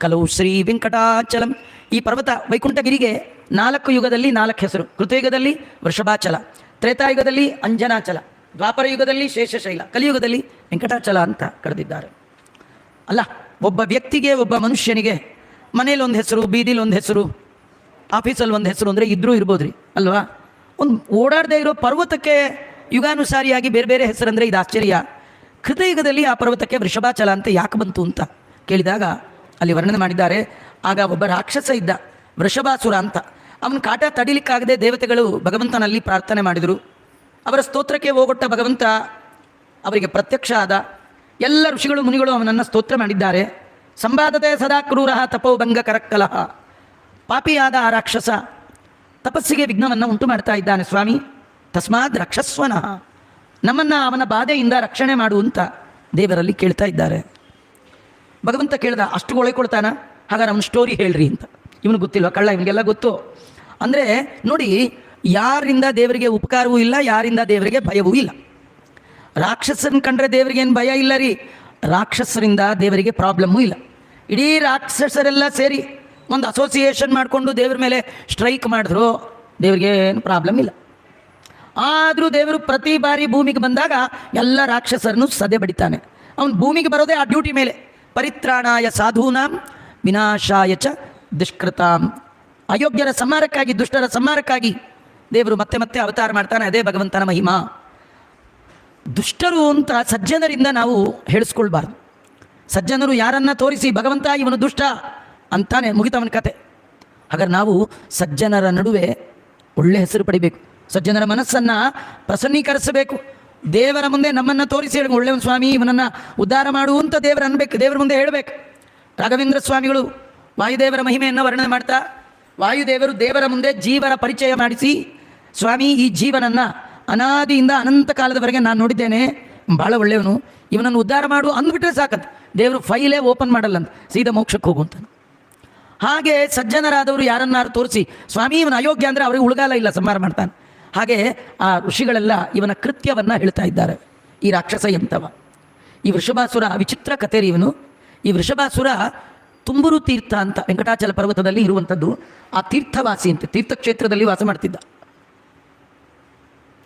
ಕಲೌ ಶ್ರೀ ವೆಂಕಟಾಚಲಂ. ಈ ಪರ್ವತ ವೈಕುಂಠಗಿರಿಗೆ 4 ಯುಗದಲ್ಲಿ 4 ಹೆಸರು. ಕೃತಯುಗದಲ್ಲಿ ವೃಷಭಾಚಲ, ತ್ರೇತಾಯುಗದಲ್ಲಿ ಅಂಜನಾಚಲ, ದ್ವಾಪರ ಯುಗದಲ್ಲಿ ಶೇಷಶೈಲ, ಕಲಿಯುಗದಲ್ಲಿ ವೆಂಕಟಾಚಲ ಅಂತ ಕರೆದಿದ್ದಾರೆ. ಅಲ್ಲ, ಒಬ್ಬ ವ್ಯಕ್ತಿಗೆ, ಒಬ್ಬ ಮನುಷ್ಯನಿಗೆ ಮನೇಲಿ ಒಂದು ಹೆಸರು, ಬೀದಿಲಿ ಒಂದು ಹೆಸರು, ಆಫೀಸಲ್ಲಿ ಒಂದು ಹೆಸರು ಅಂದರೆ ಇದ್ರೂ ಇರ್ಬೋದು ರೀ ಅಲ್ವಾ. ಒಂದು ಓಡಾಡದೇ ಇರೋ ಪರ್ವತಕ್ಕೆ ಯುಗಾನುಸಾರಿಯಾಗಿ ಬೇರೆ ಬೇರೆ ಹೆಸರಂದರೆ ಇದು ಆಶ್ಚರ್ಯ. ಕೃತಯುಗದಲ್ಲಿ ಆ ಪರ್ವತಕ್ಕೆ ವೃಷಭಾಚಲ ಅಂತ ಯಾಕೆ ಬಂತು ಅಂತ ಕೇಳಿದಾಗ ಅಲ್ಲಿ ವರ್ಣನೆ ಮಾಡಿದ್ದಾರೆ. ಆಗ ಒಬ್ಬ ರಾಕ್ಷಸ ಇದ್ದ, ವೃಷಭಾಸುರ ಅಂತ. ಅವನ ಕಾಟ ತಡಿಲಿಕ್ಕಾಗದೆ ದೇವತೆಗಳು ಭಗವಂತನಲ್ಲಿ ಪ್ರಾರ್ಥನೆ ಮಾಡಿದರು. ಅವರ ಸ್ತೋತ್ರಕ್ಕೆ ಹೋಗೊಟ್ಟ ಭಗವಂತ ಅವರಿಗೆ ಪ್ರತ್ಯಕ್ಷ ಆದ. ಎಲ್ಲ ಋಷಿಗಳು ಮುನಿಗಳು ಅವನನ್ನು ಸ್ತೋತ್ರ ಮಾಡಿದ್ದಾರೆ. ಸಂವಾದತೆ ಸದಾ ಕ್ರೂರ ತಪೋಭಂಗ ಕರಕ್ಕಲಹ. ಪಾಪಿಯಾದ ಆ ರಾಕ್ಷಸ ತಪಸ್ಸಿಗೆ ವಿಘ್ನವನ್ನು ಉಂಟು ಮಾಡ್ತಾ ಇದ್ದಾನೆ. ಸ್ವಾಮಿ ತಸ್ಮಾದ್ ರಕ್ಷಸ್ವನಃ, ನಮ್ಮನ್ನು ಅವನ ಬಾಧೆಯಿಂದ ರಕ್ಷಣೆ ಮಾಡುವಂತ ದೇವರಲ್ಲಿ ಕೇಳ್ತಾ ಇದ್ದಾರೆ. ಭಗವಂತ ಕೇಳ್ದ, ಅಷ್ಟು ಒಳಕೊಳ್ತಾನ, ಹಾಗಾದ್ರೆ ಅವನ ಸ್ಟೋರಿ ಹೇಳ್ರಿ ಅಂತ. ಇವನು ಗೊತ್ತಿಲ್ವ, ಕಳ್ಳ, ಇವನಿಗೆಲ್ಲ ಗೊತ್ತು. ಅಂದರೆ ನೋಡಿ, ಯಾರಿಂದ ದೇವರಿಗೆ ಉಪಕಾರವೂ ಇಲ್ಲ, ಯಾರಿಂದ ದೇವರಿಗೆ ಭಯವೂ ಇಲ್ಲ. ರಾಕ್ಷಸನ ಕಂಡ್ರೆ ದೇವರಿಗೇನು ಭಯ ಇಲ್ಲ ರೀ, ರಾಕ್ಷಸರಿಂದ ದೇವರಿಗೆ ಪ್ರಾಬ್ಲಮ್ಮೂ ಇಲ್ಲ. ಇಡೀ ರಾಕ್ಷಸರೆಲ್ಲ ಸೇರಿ ಒಂದು ಅಸೋಸಿಯೇಷನ್ ಮಾಡಿಕೊಂಡು ದೇವ್ರ ಮೇಲೆ ಸ್ಟ್ರೈಕ್ ಮಾಡಿದ್ರು, ದೇವ್ರಿಗೆ ಏನು ಪ್ರಾಬ್ಲಮ್ ಇಲ್ಲ. ಆದರೂ ದೇವರು ಪ್ರತಿ ಬಾರಿ ಭೂಮಿಗೆ ಬಂದಾಗ ಎಲ್ಲ ರಾಕ್ಷಸರನ್ನು ಸದೆ ಬಡಿತಾನೆ. ಅವನು ಭೂಮಿಗೆ ಬರೋದೇ ಆ ಡ್ಯೂಟಿ ಮೇಲೆ. ಪರಿತ್ರಾಣಾಯ ಸಾಧೂನಾಂ ವಿನಾಶಾಯ ಚ ದುಷ್ಕೃತಾಂ. ಅಯೋಗ್ಯರ ಸಂಹಾರಕ್ಕಾಗಿ, ದುಷ್ಟರ ಸಂಹಾರಕ್ಕಾಗಿ ದೇವರು ಮತ್ತೆ ಮತ್ತೆ ಅವತಾರ ಮಾಡ್ತಾನೆ. ಅದೇ ಭಗವಂತನ ಮಹಿಮಾ. ದುಷ್ಟರು ಅಂತ ಸಜ್ಜನರಿಂದ ನಾವು ಹೇಳಿಸ್ಕೊಳ್ಬಾರ್ದು. ಸಜ್ಜನರು ಯಾರನ್ನ ತೋರಿಸಿ ಭಗವಂತ ಇವನು ದುಷ್ಟ ಅಂತಾನೆ ಮುಗಿತವನ ಕತೆ. ಹಾಗಾದ್ರೆ ನಾವು ಸಜ್ಜನರ ನಡುವೆ ಒಳ್ಳೆ ಹೆಸರು ಪಡಿಬೇಕು, ಸಜ್ಜನರ ಮನಸ್ಸನ್ನು ಪ್ರಸನ್ನೀಕರಿಸಬೇಕು. ದೇವರ ಮುಂದೆ ನಮ್ಮನ್ನು ತೋರಿಸಿ ಹೇಳಿ, ಒಳ್ಳೆಯವನು ಸ್ವಾಮಿ, ಇವನನ್ನು ಉದ್ಧಾರ ಮಾಡುವಂಥ ದೇವರು ಅನ್ಬೇಕು, ದೇವರ ಮುಂದೆ ಹೇಳಬೇಕು. ರಾಘವೇಂದ್ರ ಸ್ವಾಮಿಗಳು ವಾಯುದೇವರ ಮಹಿಮೆಯನ್ನು ವರ್ಣನೆ ಮಾಡ್ತಾ, ವಾಯುದೇವರು ದೇವರ ಮುಂದೆ ಜೀವನ ಪರಿಚಯ ಮಾಡಿಸಿ, ಸ್ವಾಮಿ ಈ ಜೀವನನ್ನು ಅನಾದಿಯಿಂದ ಅನಂತ ಕಾಲದವರೆಗೆ ನಾನು ನೋಡಿದ್ದೇನೆ, ಭಾಳ ಒಳ್ಳೆಯವನು, ಇವನನ್ನು ಉದ್ಧಾರ ಮಾಡು ಅಂದ್ಬಿಟ್ರೆ ಸಾಕಂತ. ದೇವರು ಫೈಲೇ ಓಪನ್ ಮಾಡಲ್ಲಂತ, ಸೀದಾ ಮೋಕ್ಷಕ್ಕೆ ಹೋಗುವಂತ. ಹಾಗೆ ಸಜ್ಜನರಾದವರು ಯಾರನ್ನಾರು ತೋರಿಸಿ, ಸ್ವಾಮಿ ಇವನು ಅಯೋಗ್ಯ ಅಂದರೆ ಅವ್ರಿಗೆ ಉಳ್ಗಾಲ ಇಲ್ಲ, ಸಂಹಾರ ಮಾಡ್ತಾನೆ. ಹಾಗೆ ಆ ಋಷಿಗಳೆಲ್ಲ ಇವನ ಕೃತ್ಯವನ್ನು ಹೇಳ್ತಾ ಇದ್ದಾರೆ. ಈ ರಾಕ್ಷಸ ಎಂತವ, ಈ ವೃಷಭಾಸುರ ವಿಚಿತ್ರ ಕಥೆರಿ ಇವನು. ಈ ವೃಷಭಾಸುರ ತುಂಬುರು ತೀರ್ಥ ಅಂತ ವೆಂಕಟಾಚಲ ಪರ್ವತದಲ್ಲಿ ಇರುವಂಥದ್ದು. ಆ ತೀರ್ಥವಾಸಿ ಅಂತ ತೀರ್ಥಕ್ಷೇತ್ರದಲ್ಲಿ ವಾಸ ಮಾಡ್ತಿದ್ದ.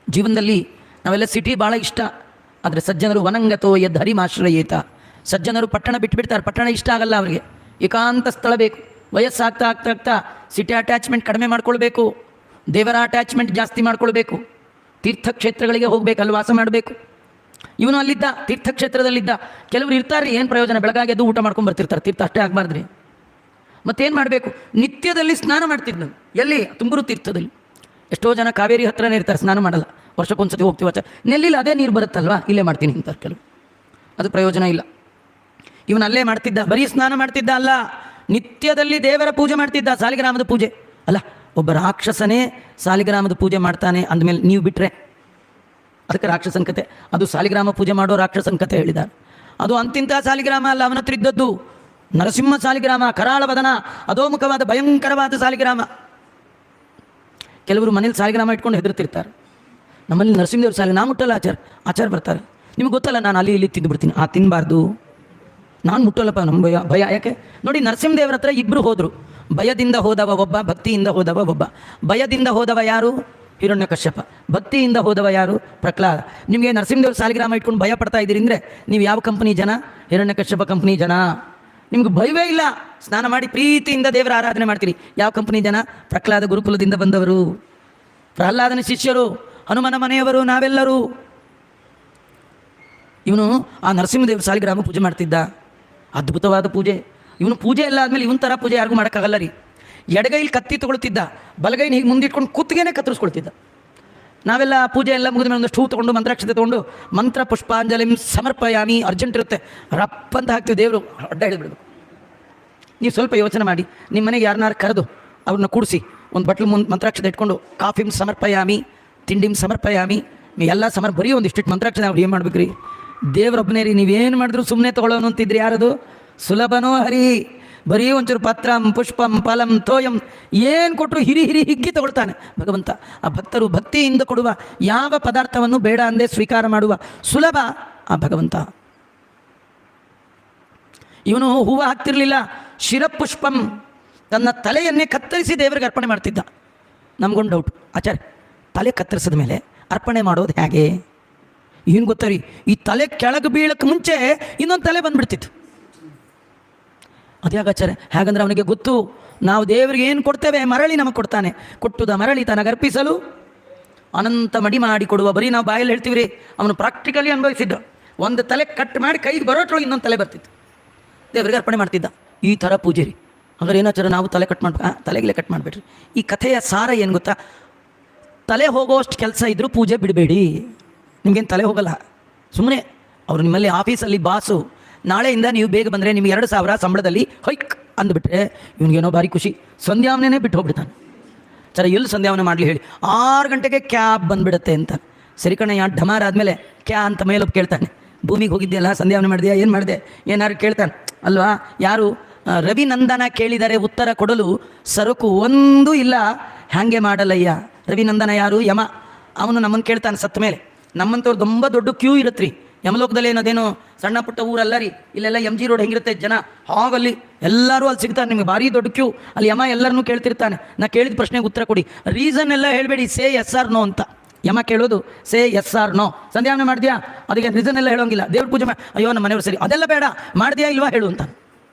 ಜೀವನದಲ್ಲಿ ನಾವೆಲ್ಲ ಸಿಟಿ ಭಾಳ ಇಷ್ಟ, ಆದರೆ ಸಜ್ಜನರು ವನಂಗತೋ ಯದ್ ಹರಿಮಾಶ್ರಯೇತ. ಸಜ್ಜನರು ಪಟ್ಟಣ ಬಿಟ್ಬಿಡ್ತಾರೆ, ಪಟ್ಟಣ ಇಷ್ಟ ಆಗಲ್ಲ ಅವರಿಗೆ, ಏಕಾಂತ ಸ್ಥಳ ಬೇಕು. ವಯಸ್ಸಾಗ್ತಾ ಆಗ್ತಾ ಆಗ್ತಾ ಸಿಟಿ ಅಟ್ಯಾಚ್ಮೆಂಟ್ ಕಡಿಮೆ ಮಾಡ್ಕೊಳ್ಬೇಕು, ದೇವರ ಅಟ್ಯಾಚ್ಮೆಂಟ್ ಜಾಸ್ತಿ ಮಾಡ್ಕೊಳ್ಬೇಕು, ತೀರ್ಥಕ್ಷೇತ್ರಗಳಿಗೆ ಹೋಗಬೇಕು, ಅಲ್ಲಿ ವಾಸ ಮಾಡಬೇಕು. ಇವನು ಅಲ್ಲಿದ್ದ, ತೀರ್ಥಕ್ಷೇತ್ರದಲ್ಲಿದ್ದ. ಕೆಲವರು ಇರ್ತಾರೆ, ಏನು ಪ್ರಯೋಜನ, ಬೆಳಗಾಗಿ ಎದ್ದು ಊಟ ಮಾಡ್ಕೊಂಡು ಬರ್ತಿರ್ತಾರೆ, ತೀರ್ಥ ಅಷ್ಟೇ ಆಗಬಾರ್ದ್ರಿ. ಮತ್ತೇನು ಮಾಡಬೇಕು, ನಿತ್ಯದಲ್ಲಿ ಸ್ನಾನ ಮಾಡ್ತಿದ್ದ. ಎಲ್ಲಿ? ತುಂಬುರು ತೀರ್ಥದಲ್ಲಿ. ಎಷ್ಟೋ ಜನ ಕಾವೇರಿ ಹತ್ರನೇ ಇರ್ತಾರೆ, ಸ್ನಾನ ಮಾಡಲ್ಲ, ವರ್ಷಕ್ಕೊಂದ್ಸತಿ ಹೋಗ್ತೀವಿ ಆಚೆ. ನೆಲ್ಲಿಲ್ಲ ಅದೇ ನೀರು ಬರುತ್ತಲ್ವಾ, ಇಲ್ಲೇ ಮಾಡ್ತೀನಿ ಅಂತಾರೆ ಕೆಲವು. ಅದು ಪ್ರಯೋಜನ ಇಲ್ಲ. ಇವನು ಅಲ್ಲೇ ಮಾಡ್ತಿದ್ದ, ಬರೀ ಸ್ನಾನ ಮಾಡ್ತಿದ್ದ ಅಲ್ಲ, ನಿತ್ಯದಲ್ಲಿ ದೇವರ ಪೂಜೆ ಮಾಡ್ತಿದ್ದ. ಸಾಲಿಗ್ರಾಮದ ಪೂಜೆ ಅಲ್ಲ, ಒಬ್ಬ ರಾಕ್ಷಸನೇ ಸಾಲಿಗ್ರಾಮದ ಪೂಜೆ ಮಾಡ್ತಾನೆ ಅಂದಮೇಲೆ ನೀವು ಬಿಟ್ಟರೆ ಅದಕ್ಕೆ ರಾಕ್ಷಸನ ಕತೆ. ಅದು ಸಾಲಿಗ್ರಾಮ ಪೂಜೆ ಮಾಡೋ ರಾಕ್ಷಸನ ಕತೆ ಹೇಳಿದ್ದಾರೆ. ಅದು ಅಂತಿಂತ ಸಾಲಿಗ್ರಾಮ ಅಲ್ಲ, ಅವನ ಹತ್ರ ಇದ್ದದ್ದು ನರಸಿಂಹ ಸಾಲಿಗ್ರಾಮ, ಕರಾಳ ವದನ, ಅಧೋಮುಖವಾದ ಭಯಂಕರವಾದ ಸಾಲಿಗ್ರಾಮ. ಕೆಲವರು ಮನೇಲಿ ಸಾಲಿಗ್ರಾಮ ಇಟ್ಕೊಂಡು ಹೆದರ್ತಿರ್ತಾರೆ. ನಮ್ಮಲ್ಲಿ ನರಸಿಂಹದೇವ್ರ ಸಾಲಿ ನಾ ಮುಟ್ಟಲ್ಲ, ಆಚಾರ ಬರ್ತಾರೆ. ನಿಮ್ಗೆ ಗೊತ್ತಲ್ಲ, ನಾನು ಅಲ್ಲಿ ಇಲ್ಲಿ ತಿಂದುಬಿಡ್ತೀನಿ, ತಿನ್ನಬಾರ್ದು, ನಾನು ಮುಟ್ಟಲ್ಲಪ್ಪ, ನಮ್ಮ ಭಯ. ಯಾಕೆ ನೋಡಿ, ನರಸಿಂಹದೇವ್ರ ಹತ್ರ ಇಬ್ಬರು ಹೋದರು. ಭಯದಿಂದ ಹೋದವ ಒಬ್ಬ, ಭಕ್ತಿಯಿಂದ ಹೋದವ ಒಬ್ಬ. ಭಯದಿಂದ ಹೋದವ ಯಾರು? ಹಿರಣ್ಯಕಶ್ಯಪ. ಭಕ್ತಿಯಿಂದ ಹೋದವ ಯಾರು? ಪ್ರಹ್ಲಾದ. ನಿಮಗೆ ನರಸಿಂಹದೇವ್ರ ಸಾಲಿಗ್ರಾಮ ಇಟ್ಕೊಂಡು ಭಯ ಪಡ್ತಾ ಇದ್ದೀರಿ ಅಂದರೆ ನೀವು ಯಾವ ಕಂಪನಿ ಜನ? ಹಿರಣ್ಯಕಶ್ಯಪ ಕಂಪ್ನಿ ಜನ. ನಿಮ್ಗೆ ಭಯವೇ ಇಲ್ಲ, ಸ್ನಾನ ಮಾಡಿ ಪ್ರೀತಿಯಿಂದ ದೇವರ ಆರಾಧನೆ ಮಾಡ್ತೀರಿ. ಯಾವ ಕಂಪನಿ ಜನ? ಪ್ರಹ್ಲಾದ ಗುರುಕುಲದಿಂದ ಬಂದವರು, ಪ್ರಹ್ಲಾದನ ಶಿಷ್ಯರು, ಹನುಮನ ಮನೆಯವರು ನಾವೆಲ್ಲರೂ. ಇವನು ಆ ನರಸಿಂಹದೇವ್ರ ಸಾಲಿಗ್ರಾಮ ಪೂಜೆ ಮಾಡ್ತಿದ್ದ. ಅದ್ಭುತವಾದ ಪೂಜೆ. ಇವನು ಪೂಜೆ ಎಲ್ಲ ಆದಮೇಲೆ ಇವನ ಥರ ಪೂಜೆ ಯಾರಿಗೂ ಮಾಡೋಕ್ಕಾಗಲ್ಲ ರೀ. ಎಡಗೈಲಿ ಕತ್ತಿ ತೊಗೊಳ್ತಿದ್ದ, ಬಲಗೈನ ಹೀಗೆ ಮುಂದಿಟ್ಕೊಂಡು ಕುತ್ತಿಗೆನೇ ಕತ್ತರಿಸ್ಕೊಳ್ತಿದ್ದ. ನಾವೆಲ್ಲ ಪೂಜೆ ಎಲ್ಲ ಮುಗಿದ ಮೇಲೆ ಒಂದಷ್ಟು ಹೂ ತೊಗೊಂಡು ಮಂತ್ರಾಕ್ಷತೆ ತೊಗೊಂಡು ಮಂತ್ರ ಪುಷ್ಪಾಂಜಲಿಂ ಸಮರ್ಪಯಾಮಿ, ಅರ್ಜೆಂಟ್ ಇರುತ್ತೆ, ರಪ್ಪಂತ ಹಾಕ್ತೀವಿ, ದೇವರು ಅಡ್ಡ ಹಿಡಿದ್ಬಿಡ್ಬೇಕು. ನೀವು ಸ್ವಲ್ಪ ಯೋಚನೆ ಮಾಡಿ, ನಿಮ್ಮ ಮನೆಗೆ ಯಾರನ್ನಾರು ಕರೆದು ಅವ್ರನ್ನ ಕೂಡಿಸಿ ಒಂದು ಬಟ್ಲು ಮಂತ್ರಾಕ್ಷತೆ ಇಟ್ಕೊಂಡು ಕಾಫಿಂ ಸಮರ್ಪಯಾಮಿ, ತಿಂಡಿಂ ಸಮರ್ಪಯಾಮಿ, ಎಲ್ಲ ಬರೀ ಒಂದಿಷ್ಟು ಮಂತ್ರಾಕ್ಷತೆ ಅವ್ರು ಏನು ಮಾಡ್ಬೇಕು ರೀ? ದೇವರೊಬ್ಬನೇ ರೀ. ನೀವೇನು ಮಾಡಿದ್ರು ಸುಮ್ಮನೆ ತೊಗೊಳ್ಳೋನು ಅಂತಿದ್ರಿ. ಯಾರದು? ಸುಲಭನೋ ಹರಿ. ಬರೀ ಒಂಚೂರು ಪತ್ರಂ ಪುಷ್ಪಂ ಫಲಂ ತೋಯಂ ಏನು ಕೊಟ್ಟರು ಹಿರಿ ಹಿಗ್ಗಿ ತಗೊಳ್ತಾನೆ ಭಗವಂತ. ಆ ಭಕ್ತರು ಭಕ್ತಿಯಿಂದ ಕೊಡುವ ಯಾವ ಪದಾರ್ಥವನ್ನು ಬೇಡ ಅಂದೇ ಸ್ವೀಕಾರ ಮಾಡುವ ಸುಲಭ ಆ ಭಗವಂತ. ಇವನು ಹೂವು ಹಾಕ್ತಿರ್ಲಿಲ್ಲ, ಶಿರಪುಷ್ಪಂ, ತನ್ನ ತಲೆಯನ್ನೇ ಕತ್ತರಿಸಿ ದೇವರಿಗೆ ಅರ್ಪಣೆ ಮಾಡ್ತಿದ್ದ. ನಮಗೊಂದು ಡೌಟ್, ಆಚಾರ್ಯ ತಲೆ ಕತ್ತರಿಸಿದ ಮೇಲೆ ಅರ್ಪಣೆ ಮಾಡೋದು ಹೇಗೆ? ಏನು ಗೊತ್ತಾ ರೀ, ಈ ತಲೆ ಕೆಳಗೆ ಬೀಳಕ್ಕೆ ಮುಂಚೆ ಇನ್ನೊಂದು ತಲೆ ಬಂದುಬಿಡ್ತಿತ್ತು. ಅದ್ಯಾಗ ಆಚಾರ್ಯ? ಹೇಗಂದ್ರೆ ಅವನಿಗೆ ಗೊತ್ತು, ನಾವು ದೇವರಿಗೆ ಏನು ಕೊಡ್ತೇವೆ ಮರಳಿ ನಮಗೆ ಕೊಡ್ತಾನೆ. ಕೊಟ್ಟುದ ಮರಳಿ ತನಗರ್ಪಿಸಲು ಅನಂತ ಮಡಿ ಮಾಡಿ ಕೊಡುವ. ಬರೀ ನಾವು ಬಾಯಲ್ಲಿ ಹೇಳ್ತೀವಿ ರೀ, ಅವನು ಪ್ರಾಕ್ಟಿಕಲಿ ಅನುಭವಿಸಿದ್ದ. ಒಂದು ತಲೆ ಕಟ್ ಮಾಡಿ ಕೈಗೆ ಬರೋಟ್ರೊಳಗೆ ಇನ್ನೊಂದು ತಲೆ ಬರ್ತಿತ್ತು, ದೇವರಿಗೆ ಅರ್ಪಣೆ ಮಾಡ್ತಿದ್ದ. ಈ ಥರ ಪೂಜೆ ರೀ. ಹಾಗಾದ್ರೆ ಏನಾಚಾರ ನಾವು ತಲೆ ಕಟ್ ಮಾಡ್ಬೇಕು? ತಲೆಗಿಲೆ ಕಟ್ ಮಾಡಿಬಿಡ್ರಿ. ಈ ಕಥೆಯ ಸಾರ ಏನು ಗೊತ್ತಾ? ತಲೆ ಹೋಗೋಷ್ಟು ಕೆಲಸ ಇದ್ದರೂ ಪೂಜೆ ಬಿಡಬೇಡಿ. ನಿಮಗೇನು ತಲೆ ಹೋಗಲ್ಲ, ಸುಮ್ಮನೆ ಅವರು ನಿಮ್ಮಲ್ಲಿ ಆಫೀಸಲ್ಲಿ ಬಾಸು, ನಾಳೆಯಿಂದ ನೀವು ಬೇಗ ಬಂದರೆ ನಿಮಗೆ 2000 ಸಂಬಳದಲ್ಲಿ ಹೊಯ್ಕ್ ಅಂದುಬಿಟ್ರೆ ಇವನಿಗೇನೋ ಭಾರಿ ಖುಷಿ. ಸಂಧ್ಯಾವನೆ ಬಿಟ್ಟು ಹೋಗ್ಬಿಡ್ತಾನೆ. ಸರ ಎಲ್ಲಿ ಸಂಧ್ಯಾವನೆ ಮಾಡಲಿ ಹೇಳಿ? 6 ಗಂಟೆಗೆ ಕ್ಯಾಬ್ ಬಂದುಬಿಡುತ್ತೆ ಅಂತ. ಸರಿ ಕಣಯ್ಯ, ಢಮಾರ ಆದಮೇಲೆ ಕ್ಯಾ ಅಂತ ಮೇಲೊಬ್ಬ ಕೇಳ್ತಾನೆ, ಭೂಮಿಗೆ ಹೋಗಿದ್ದೆಯಲ್ಲ, ಸಂಧ್ಯಾವನೆ ಮಾಡಿದೆಯಾ, ಏನು ಮಾಡಿದೆ, ಏನಾರು ಕೇಳ್ತಾನೆ ಅಲ್ವಾ? ಯಾರು? ರವಿನಂದನ ಕೇಳಿದರೆ ಉತ್ತರ ಕೊಡಲು ಸರಕು ಒಂದೂ ಇಲ್ಲ, ಹಾಗೆ ಮಾಡಲ್ಲಯ್ಯ. ರವಿನಂದನ ಯಾರು? ಯಮ. ಅವನು ನಮ್ಮನ್ನು ಕೇಳ್ತಾನೆ ಸತ್ತ ಮೇಲೆ. ನಮ್ಮಂಥವ್ರು ತುಂಬ ದೊಡ್ಡ ಕ್ಯೂ ಇರುತ್ತೆ ರೀ ಯಮಲೋಕದಲ್ಲಿ. ಏನದೇನೋ ಸಣ್ಣ ಪುಟ್ಟ ಊರಲ್ಲ ರೀ, ಇಲ್ಲೆಲ್ಲ MG ರೋಡ್ ಹೆಂಗಿರುತ್ತೆ ಜನ, ಹಾಗಲ್ಲಿ ಎಲ್ಲರೂ ಅಲ್ಲಿ ಸಿಗ್ತಾರೆ. ನಿಮಗೆ ಭಾರಿ ದೊಡ್ಡ ಕ್ಯೂ. ಅಲ್ಲಿ ಯಮ ಎಲ್ಲರನ್ನೂ ಕೇಳ್ತಿರ್ತಾನೆ, ನಾ ಕೇಳಿದ ಪ್ರಶ್ನೆಗೆ ಉತ್ತರ ಕೊಡಿ, ರೀಸನ್ ಎಲ್ಲ ಹೇಳಬೇಡಿ, ಸೇ ಎಸ್ ಆರ್ ನೋ ಅಂತ ಯಮ ಕೇಳೋದು. Say yes or no. ಸಂಧ್ಯಾವನೆ ಮಾಡಿದ್ಯಾ? ಅದಕ್ಕೆ ರೀಸನ್ ಎಲ್ಲ ಹೇಳೋಂಗಿಲ್ಲ. ದೇವ್ರ ಪೂಜೆ ಅಯ್ಯೋ ನಮ್ಮ ಮನೆಯವರು ಸರಿ, ಅದೆಲ್ಲ ಬೇಡ, ಮಾಡಿದ್ಯಾ ಇಲ್ವಾ ಹೇಳು ಅಂತ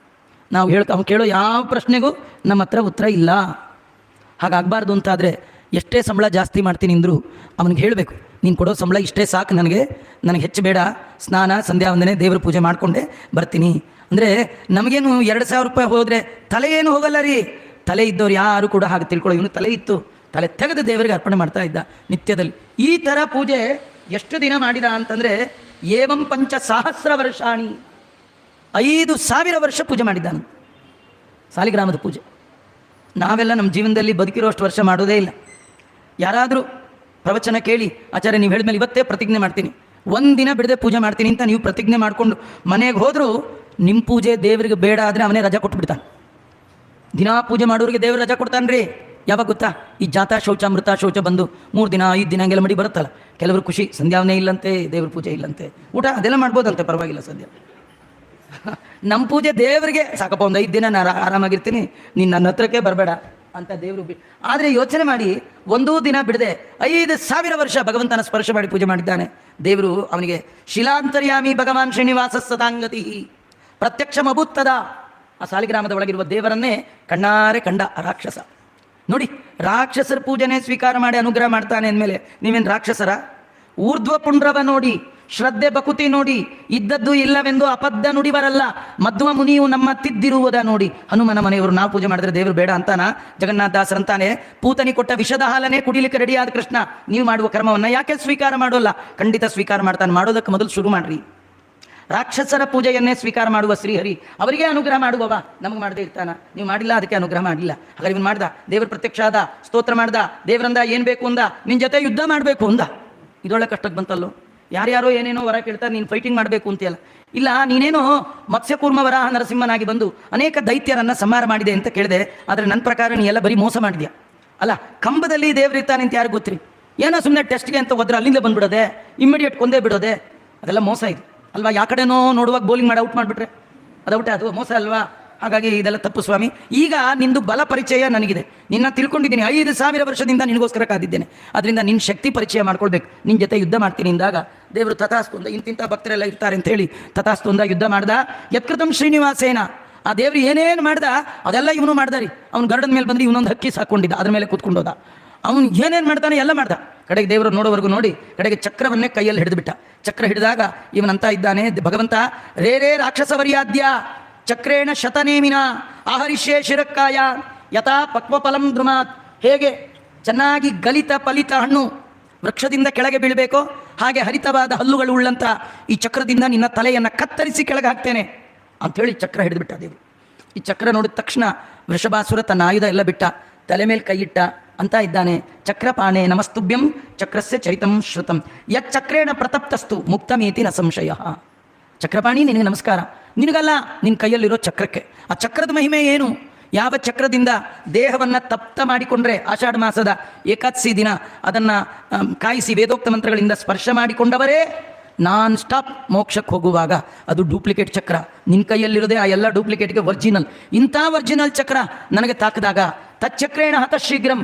ನಾವು ಅವ್ನು ಕೇಳೋ ಯಾವ ಪ್ರಶ್ನೆಗೂ ನಮ್ಮ ಹತ್ರ ಉತ್ತರ ಇಲ್ಲ. ಹಾಗಾಗಬಾರ್ದು ಅಂತಾದರೆ ಎಷ್ಟೇ ಸಂಬಳ ಜಾಸ್ತಿ ಮಾಡ್ತೀನಿ ಅಂದರೂ ಅವನಿಗೆ ಹೇಳಬೇಕು, ನೀನು ಕೊಡೋ ಸಂಬಳ ಇಷ್ಟೇ ಸಾಕು, ನನಗೆ ಹೆಚ್ಚು ಬೇಡ, ಸ್ನಾನ ಸಂಧ್ಯಾವಂದನೆ ದೇವ್ರ ಪೂಜೆ ಮಾಡಿಕೊಂಡೆ ಬರ್ತೀನಿ. ಅಂದರೆ ನಮಗೇನು 2000 ರೂಪಾಯಿ ಹೋದರೆ ತಲೆ ಏನು ಹೋಗಲ್ಲ ರೀ. ತಲೆ ಇದ್ದವ್ರು ಯಾರು ಕೂಡ ಹಾಗೆ ತಿಳ್ಕೊಳ್ಳೋ. ಇವನು ತಲೆ ಇತ್ತು, ತಲೆ ತೆಗೆದು ದೇವರಿಗೆ ಅರ್ಪಣೆ ಮಾಡ್ತಾ ಇದ್ದ ನಿತ್ಯದಲ್ಲಿ. ಈ ಥರ ಪೂಜೆ ಎಷ್ಟು ದಿನ ಮಾಡಿದ ಅಂತಂದರೆ ಏವಂ 5,000 ವರ್ಷಾಣಿ, 5,000 ವರ್ಷ ಪೂಜೆ ಮಾಡಿದ್ದಾನೆ ಸಾಲಿಗ್ರಾಮದ ಪೂಜೆ. ನಾವೆಲ್ಲ ನಮ್ಮ ಜೀವನದಲ್ಲಿ ಬದುಕಿರೋಷ್ಟು ವರ್ಷ ಮಾಡೋದೇ ಇಲ್ಲ. ಯಾರಾದರೂ ಪ್ರವಚನ ಕೇಳಿ, ಆಚಾರ್ಯ ನೀವು ಹೇಳಿದ್ಮೇಲೆ ಇವತ್ತೇ ಪ್ರತಿಜ್ಞೆ ಮಾಡ್ತೀನಿ, ಒಂದಿನ ಬಿಡದೆ ಪೂಜೆ ಮಾಡ್ತೀನಿ ಅಂತ ನೀವು ಪ್ರತಿಜ್ಞೆ ಮಾಡಿಕೊಂಡು ಮನೆಗೆ ಹೋದರೂ ನಿಮ್ಮ ಪೂಜೆ ದೇವರಿಗೆ ಬೇಡ ಆದರೆ ಅವನೇ ರಜಾ ಕೊಟ್ಬಿಡ್ತಾನೆ. ದಿನಾ ಪೂಜೆ ಮಾಡೋರಿಗೆ ದೇವ್ರು ರಜಾ ಕೊಡ್ತಾನೆ ರೀ. ಯಾವಾಗ ಗೊತ್ತಾ, ಈ ಜಾತ ಶೌಚ ಮೃತ ಶೌಚ ಬಂದು 3 ದಿನ 5 ದಿನ ಹಂಗೆಲ್ಲ ಮಡಿ ಬರುತ್ತಲ್ಲ, ಕೆಲವರು ಖುಷಿ, ಸಂಧ್ಯಾವನೆ ಇಲ್ಲಂತೆ, ದೇವ್ರ ಪೂಜೆ ಇಲ್ಲಂತೆ, ಊಟ ಅದೆಲ್ಲ ಮಾಡ್ಬೋದಂತೆ, ಪರವಾಗಿಲ್ಲ ಸದ್ಯ. ನಮ್ಮ ಪೂಜೆ ದೇವರಿಗೆ ಸಾಕಪ್ಪ, ಒಂದು 5 ದಿನ ನಾನು ಆರಾಮಾಗಿರ್ತೀನಿ, ನೀನು ನನ್ನ ಹತ್ರಕ್ಕೆ ಬರಬೇಡ ಅಂತ ದೇವರು ಆದರೆ ಯೋಚನೆ ಮಾಡಿ, ಒಂದೂ ದಿನ ಬಿಡದೆ 5,000 ವರ್ಷ ಭಗವಂತನ ಸ್ಪರ್ಶ ಮಾಡಿ ಪೂಜೆ ಮಾಡಿದ್ದಾನೆ ದೇವರು. ಅವನಿಗೆ ಶಿಲಾಂತರ್ಯಾಮಿ ಭಗವಾನ್ ಶ್ರೀನಿವಾಸ ಸದಾಂಗತಿ ಪ್ರತ್ಯಕ್ಷ ಮಭೂತ್ತದ, ಆ ಸಾಲಿಗ್ರಾಮದ ಒಳಗಿರುವ ದೇವರನ್ನೇ ಕಣ್ಣಾರೆ ಕಂಡ ರಾಕ್ಷಸ. ನೋಡಿ, ರಾಕ್ಷಸರ ಪೂಜೆನೇ ಸ್ವೀಕಾರ ಮಾಡಿ ಅನುಗ್ರಹ ಮಾಡ್ತಾನೆ ಅಂದಮೇಲೆ ನೀವೇನು ರಾಕ್ಷಸರ? ಊರ್ಧ್ವ ಪುಂಡ್ರವ ನೋಡಿ, ಶ್ರದ್ಧೆ ಬಕುತಿ ನೋಡಿ, ಇದ್ದದ್ದು ಇಲ್ಲವೆಂದು ಅಪದ್ಧ ನುಡಿವರಲ್ಲ, ಮಧ್ವ ಮುನಿಯು ನಮ್ಮ ತಿದ್ದಿರುವುದ ನೋಡಿ. ಹನುಮನ ಮನೆಯವರು ನಾವು ಪೂಜೆ ಮಾಡಿದ್ರೆ ದೇವರು ಬೇಡ ಅಂತಾನ? ಜಗನ್ನಾಥದಾಸರಂತಾನೆ, ಪೂತನಿ ಕೊಟ್ಟ ವಿಷದ ಹಾಲನೇ ಕುಡಿಲಿಕ್ಕೆ ರೆಡಿಯಾದ ಕೃಷ್ಣ, ನೀವು ಮಾಡುವ ಕರ್ಮವನ್ನು ಯಾಕೆ ಸ್ವೀಕಾರ ಮಾಡೋಲ್ಲ? ಖಂಡಿತ ಸ್ವೀಕಾರ ಮಾಡ್ತಾನೆ. ಮಾಡೋದಕ್ಕೆ ಮೊದಲು ಶುರು ಮಾಡ್ರಿ. ರಾಕ್ಷಸರ ಪೂಜೆಯನ್ನೇ ಸ್ವೀಕಾರ ಮಾಡುವ ಶ್ರೀಹರಿ ಅವರಿಗೆ ಅನುಗ್ರಹ ಮಾಡುವವ, ನಮಗೆ ಮಾಡದೇ ಇರ್ತಾನ? ನೀವು ಮಾಡಿಲ್ಲ, ಅದಕ್ಕೆ ಅನುಗ್ರಹ ಮಾಡಿಲ್ಲ. ಹಾಗಾದ್ರೆ ಇವನು ಮಾಡ್ದ, ದೇವರ ಪ್ರತ್ಯಕ್ಷ ಆದ, ಸ್ತೋತ್ರ ಮಾಡ್ದ, ದೇವರಂದ ಏನು ಬೇಕು ಅಂದ, ನಿನ್ನ ಜೊತೆ ಯುದ್ಧ ಮಾಡಬೇಕು ಅಂದ. ಇದೊಳ್ಳೆ ಕಷ್ಟಕ್ಕೆ ಬಂತಲ್ಲೋ. ಯಾರ್ಯಾರೋ ಏನೇನೋ ವರ ಕೇಳ್ತಾರೆ, ನೀನು ಫೈಟಿಂಗ್ ಮಾಡಬೇಕು ಅಂತೆಯಲ್ಲ. ಇಲ್ಲ, ನೀನೇನೋ ಮತ್ಸ್ಯಕೂರ್ಮ ವರಾಹ ನರಸಿಂಹನಾಗಿ ಬಂದು ಅನೇಕ ದೈತ್ಯರನ್ನು ಸಂಹಾರ ಮಾಡಿದೆ ಅಂತ ಕೇಳಿದೆ. ಆದರೆ ನನ್ನ ಪ್ರಕಾರ ನೀ ಎಲ್ಲ ಬರೀ ಮೋಸ ಮಾಡಿದ್ಯಾ. ಅಲ್ಲ, ಕಂಬದಲ್ಲಿ ದೇವರಿರ್ತಾನೆ ಅಂತ ಯಾರು ಗೊತ್ತ್ರಿ? ಏನೋ ಸುಮ್ಮನೆ ಟೆಸ್ಟ್ಗೆ ಅಂತ ಹೋದ್ರೆ ಅಲ್ಲಿಂದ ಬಂದ್ಬಿಡೋದೆ, ಇಮ್ಮಿಡಿಯೇಟ್ ಕೊಂದೇ ಬಿಡೋದೆ, ಅದೆಲ್ಲ ಮೋಸ ಇದು ಅಲ್ವಾ? ಯಾ ಕಡೆನೋ ನೋಡುವಾಗ ಬೌಲಿಂಗ್ ಮಾಡಿ ಔಟ್ ಮಾಡಿಬಿಟ್ರೆ ಅದೌಟೆ, ಅದು ಮೋಸ ಅಲ್ವಾ? ಹಾಗಾಗಿ ಇದೆಲ್ಲ ತಪ್ಪು ಸ್ವಾಮಿ. ಈಗ ನಿಂದು ಬಲ ಪರಿಚಯ ನನಗಿದೆ, ನಿನ್ನ ತಿಳ್ಕೊಂಡಿದ್ದೀನಿ, 5,000 ವರ್ಷದಿಂದ ನಿನಗೋಸ್ಕರ ಕಾದಿದ್ದೇನೆ. ಅದರಿಂದ ನಿನ್ನ ಶಕ್ತಿ ಪರಿಚಯ ಮಾಡ್ಕೊಳ್ಬೇಕು. ನಿನ್ನ ಜೊತೆ ಯುದ್ಧ ಮಾಡ್ತೀನಿ ಇಂದಾಗ ದೇವರು ತಥಾಸ್ತು ಅಂದ. ಇಂತಿಂಥ ಭಕ್ತರೆಲ್ಲ ಇರ್ತಾರೆ ಅಂತ ಹೇಳಿ ತಥಾಸ್ತು ಅಂದ. ಯುದ್ಧ ಮಾಡ್ದ. ಯತ್ಕೃತಂ ಶ್ರೀನಿವಾಸೇನ, ಆ ದೇವರು ಏನೇನು ಮಾಡ್ದ ಅದೆಲ್ಲ ಇವನು ಮಾಡ್ದಾರಿ. ಅವ್ನು ಗರುಡನ ಮೇಲೆ ಬಂದ್ರೆ ಇವನೊಂದು ಹಕ್ಕಿ ಸಾಕೊಂಡಿದ್ದ, ಅದ್ರ ಮೇಲೆ ಕೂತ್ಕೊಂಡೋದ. ಅವನು ಏನೇನು ಮಾಡ್ತಾನೆ ಎಲ್ಲ ಮಾಡ್ದ. ಕಡೆಗೆ ದೇವರು ನೋಡೋವರೆಗೂ ನೋಡಿ, ಕಡೆಗೆ ಚಕ್ರವನ್ನೇ ಕೈಯಲ್ಲಿ ಹಿಡಿದುಬಿಟ್ಟ. ಚಕ್ರ ಹಿಡಿದಾಗ ಇವನಂತ ಇದ್ದಾನೆ ಭಗವಂತ, ರೇ ರಾಕ್ಷಸವರ್ಯಾದ್ಯ ಚಕ್ರೇಣ ಶತನೇಮಿನ ಆಹರಿಷ್ಯೇ ಶಿರಕ್ಕಾಯ ಯಥಾ ಪಕ್ವಫಲಂ ಧ್ರುಮಾತ್. ಹೇಗೆ ಚೆನ್ನಾಗಿ ಗಲಿತ ಫಲಿತ ಹಣ್ಣು ವೃಕ್ಷದಿಂದ ಕೆಳಗೆ ಬೀಳಬೇಕೋ ಹಾಗೆ ಹರಿತವಾದ ಹಲ್ಲುಗಳು ಉಳ್ಳಂಥ ಈ ಚಕ್ರದಿಂದ ನಿನ್ನ ತಲೆಯನ್ನು ಕತ್ತರಿಸಿ ಕೆಳಗೆ ಹಾಕ್ತೇನೆ ಅಂಥೇಳಿ ಚಕ್ರ ಹಿಡಿದುಬಿಟ್ಟ ದೇವರು. ಈ ಚಕ್ರ ನೋಡಿದ ತಕ್ಷಣ ವೃಷಭಾಸುರ ತನ್ನ ಆಯುಧ ಎಲ್ಲ ಬಿಟ್ಟ, ತಲೆ ಮೇಲೆ ಕೈ ಇಟ್ಟ ಅಂತ ಇದ್ದಾನೆ. ಚಕ್ರಪಾಣೆ ನಮಸ್ತುಭ್ಯಂ ಚಕ್ರಸ್ಯ ಚರಿತಂ ಶ್ರುತಂ ಯಚ್ಚಕ್ರೇಣ ಪ್ರತಪ್ತಸ್ತು ಮುಕ್ತಮೇತಿ ನ ಸಂಶಯ. ಚಕ್ರಪಾಣಿ, ನಿನಗೆ ನಮಸ್ಕಾರ. ನಿನಗಲ್ಲ, ನಿನ್ನ ಕೈಯಲ್ಲಿರೋ ಚಕ್ರಕ್ಕೆ. ಆ ಚಕ್ರದ ಮಹಿಮೆ ಏನು? ಯಾವ ಚಕ್ರದಿಂದ ದೇಹವನ್ನು ತಪ್ತ ಮಾಡಿಕೊಂಡ್ರೆ ಆಷಾಢ ಮಾಸದ ಏಕಾದಶಿ ದಿನ ಅದನ್ನು ಕಾಯಿಸಿ ವೇದೋಕ್ತ ಮಂತ್ರಗಳಿಂದ ಸ್ಪರ್ಶ ಮಾಡಿಕೊಂಡವರೇ ನಾನ್ ಸ್ಟಾಪ್ ಮೋಕ್ಷಕ್ಕೆ ಹೋಗುವಾಗ ಅದು ಡೂಪ್ಲಿಕೇಟ್ ಚಕ್ರ. ನಿನ್ನ ಕೈಯಲ್ಲಿರೋದೇ ಆ ಎಲ್ಲ ಡೂಪ್ಲಿಕೇಟ್ಗೆ ಒರಿಜಿನಲ್. ಇಂಥ ಒರಿಜಿನಲ್ ಚಕ್ರ ನನಗೆ ತಾಕಿದಾಗ ತಚ್ಚಕ್ರೇಣ ಹತ ಶೀಘ್ರಂ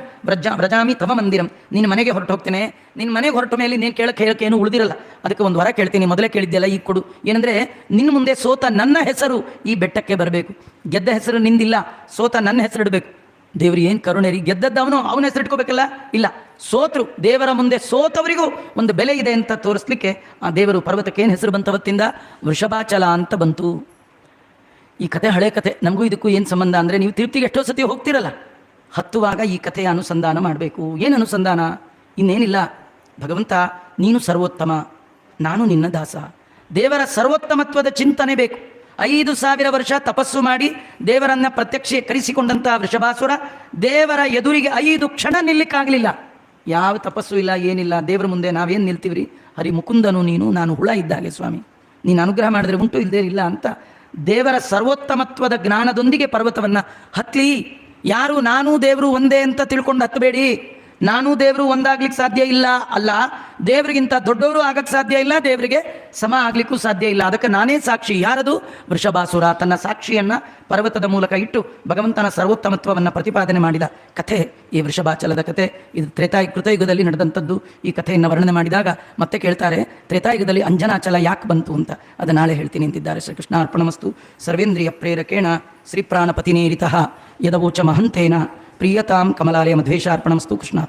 ವ್ರಜಾಮಿ ತವ ಮಂದಿರಂ. ನಿನ್ನ ಮನೆಗೆ ಹೊರಟು ಹೋಗ್ತೇನೆ. ನಿನ್ನ ಮನೆಗೆ ಹೊರಟ ಮೇಲೆ ನೀನು ಕೇಳಕ್ಕೆ ಏನು ಉಳಿದಿರಲ್ಲ. ಅದಕ್ಕೆ ಒಂದು ವರ ಕೇಳ್ತೀನಿ, ಮೊದಲೇ ಕೇಳಿದ್ದೆಲ್ಲ ಈಗ ಕೊಡು. ಏನಂದರೆ, ನಿನ್ನ ಮುಂದೆ ಸೋತ ನನ್ನ ಹೆಸರು ಈ ಬೆಟ್ಟಕ್ಕೆ ಬರಬೇಕು. ಗೆದ್ದ ಹೆಸರು ನಿಂದಿಲ್ಲ, ಸೋತ ನನ್ನ ಹೆಸರು ಇಡಬೇಕು. ದೇವರು ಏನು ಕರುಣೆ ರೀ! ಗೆದ್ದದ್ದವನು ಅವನ ಹೆಸರು ಇಟ್ಕೋಬೇಕಲ್ಲ? ಇಲ್ಲ, ಸೋತರು ದೇವರ ಮುಂದೆ ಸೋತವರಿಗೂ ಒಂದು ಬೆಲೆ ಇದೆ ಅಂತ ತೋರಿಸ್ಲಿಕ್ಕೆ ಆ ದೇವರು ಪರ್ವತಕ್ಕೆ ಏನು ಹೆಸರು ಬಂತವತ್ತಿಂದ? ವೃಷಭಾಚಲ ಅಂತ ಬಂತು. ಈ ಕತೆ ಹಳೆ ಕತೆ, ನಮಗೂ ಇದಕ್ಕೂ ಏನು ಸಂಬಂಧ ಅಂದರೆ, ನೀವು ತಿರುಪ್ತಿಗೆ ಎಷ್ಟೋ ಸತಿ ಹೋಗ್ತಿರಲ್ಲ, ಹತ್ತುವಾಗ ಈ ಕಥೆಯ ಅನುಸಂಧಾನ ಮಾಡಬೇಕು. ಏನು ಅನುಸಂಧಾನ? ಇನ್ನೇನಿಲ್ಲ, ಭಗವಂತ ನೀನು ಸರ್ವೋತ್ತಮ, ನಾನು ನಿನ್ನ ದಾಸ. ದೇವರ ಸರ್ವೋತ್ತಮತ್ವದ ಚಿಂತನೆ ಬೇಕು. 5,000 ವರ್ಷ ತಪಸ್ಸು ಮಾಡಿ ದೇವರನ್ನ ಪ್ರತ್ಯಕ್ಷೀಕರಿಸಿಕೊಂಡಂಥ ವೃಷಭಾಸುರ ದೇವರ ಎದುರಿಗೆ 5 ಕ್ಷಣ ನಿಲ್ಲಿಕ್ಕಾಗಲಿಲ್ಲ. ಯಾವ ತಪಸ್ಸು ಇಲ್ಲ, ಏನಿಲ್ಲ. ದೇವರ ಮುಂದೆ ನಾವೇನು ನಿಲ್ತೀವ್ರಿ? ಹರಿ ಮುಕುಂದನು ನೀನು, ನಾನು ಹುಳ ಇದ್ದಾಗೆ ಸ್ವಾಮಿ, ನೀನು ಅನುಗ್ರಹ ಮಾಡಿದ್ರೆ ಉಂಟು, ಇಲ್ಲದೇ ಇಲ್ಲ ಅಂತ ದೇವರ ಸರ್ವೋತ್ತಮತ್ವದ ಜ್ಞಾನದೊಂದಿಗೆ ಪರ್ವತವನ್ನು ಹತ್ಲಿ. ಯಾರು ನಾನು ದೇವರು ಒಂದೇ ಅಂತ ತಿಳ್ಕೊಂಡು ಹತ್ತಬೇಡಿ. ನಾನು ದೇವರು ಒಂದಾಗ್ಲಿಕ್ಕೆ ಸಾಧ್ಯ ಇಲ್ಲ ಅಲ್ಲ, ದೇವರಿಗಿಂತ ದೊಡ್ಡವರು ಆಗಕ್ಕೆ ಸಾಧ್ಯ ಇಲ್ಲ, ದೇವರಿಗೆ ಸಮ ಆಗ್ಲಿಕ್ಕೂ ಸಾಧ್ಯ ಇಲ್ಲ. ಅದಕ್ಕೆ ನಾನೇ ಸಾಕ್ಷಿ. ಯಾರದು? ವೃಷಭಾಸುರ ತನ್ನ ಸಾಕ್ಷಿಯನ್ನು ಪರ್ವತದ ಮೂಲಕ ಇಟ್ಟು ಭಗವಂತನ ಸರ್ವೋತ್ತಮತ್ವವನ್ನು ಪ್ರತಿಪಾದನೆ ಮಾಡಿದ ಕಥೆ ಈ ವೃಷಭಾಚಲದ ಕಥೆ. ಇದು ಕೃತಯುಗದಲ್ಲಿ ನಡೆದಂಥದ್ದು. ಈ ಕಥೆಯನ್ನು ವರ್ಣನೆ ಮಾಡಿದಾಗ ಮತ್ತೆ ಕೇಳ್ತಾರೆ, ತ್ರೇತಾಯುಗದಲ್ಲಿ ಅಂಜನಾಚಲ ಯಾಕೆ ಬಂತು ಅಂತ. ಅದು ನಾಳೆ ಹೇಳ್ತೀನಿ ಅಂತಿದ್ದಾರೆ. ಶ್ರೀಕೃಷ್ಣ ಅರ್ಪಣಮಸ್ತು. ಸರ್ವೇಂದ್ರಿಯ ಪ್ರೇರಕೇಣ ಶ್ರೀಪ್ರಾಣಪತಿನೇರಿತಃ ಯದವೋಚ ಮಹಂತೇನ ಪ್ರಿಯತಾಂ ಕಮಲಾಲಯ ಮಧ್ವೇಶಾರ್ಪಣಮಸ್ತು. ಕೃಷ್ಣ.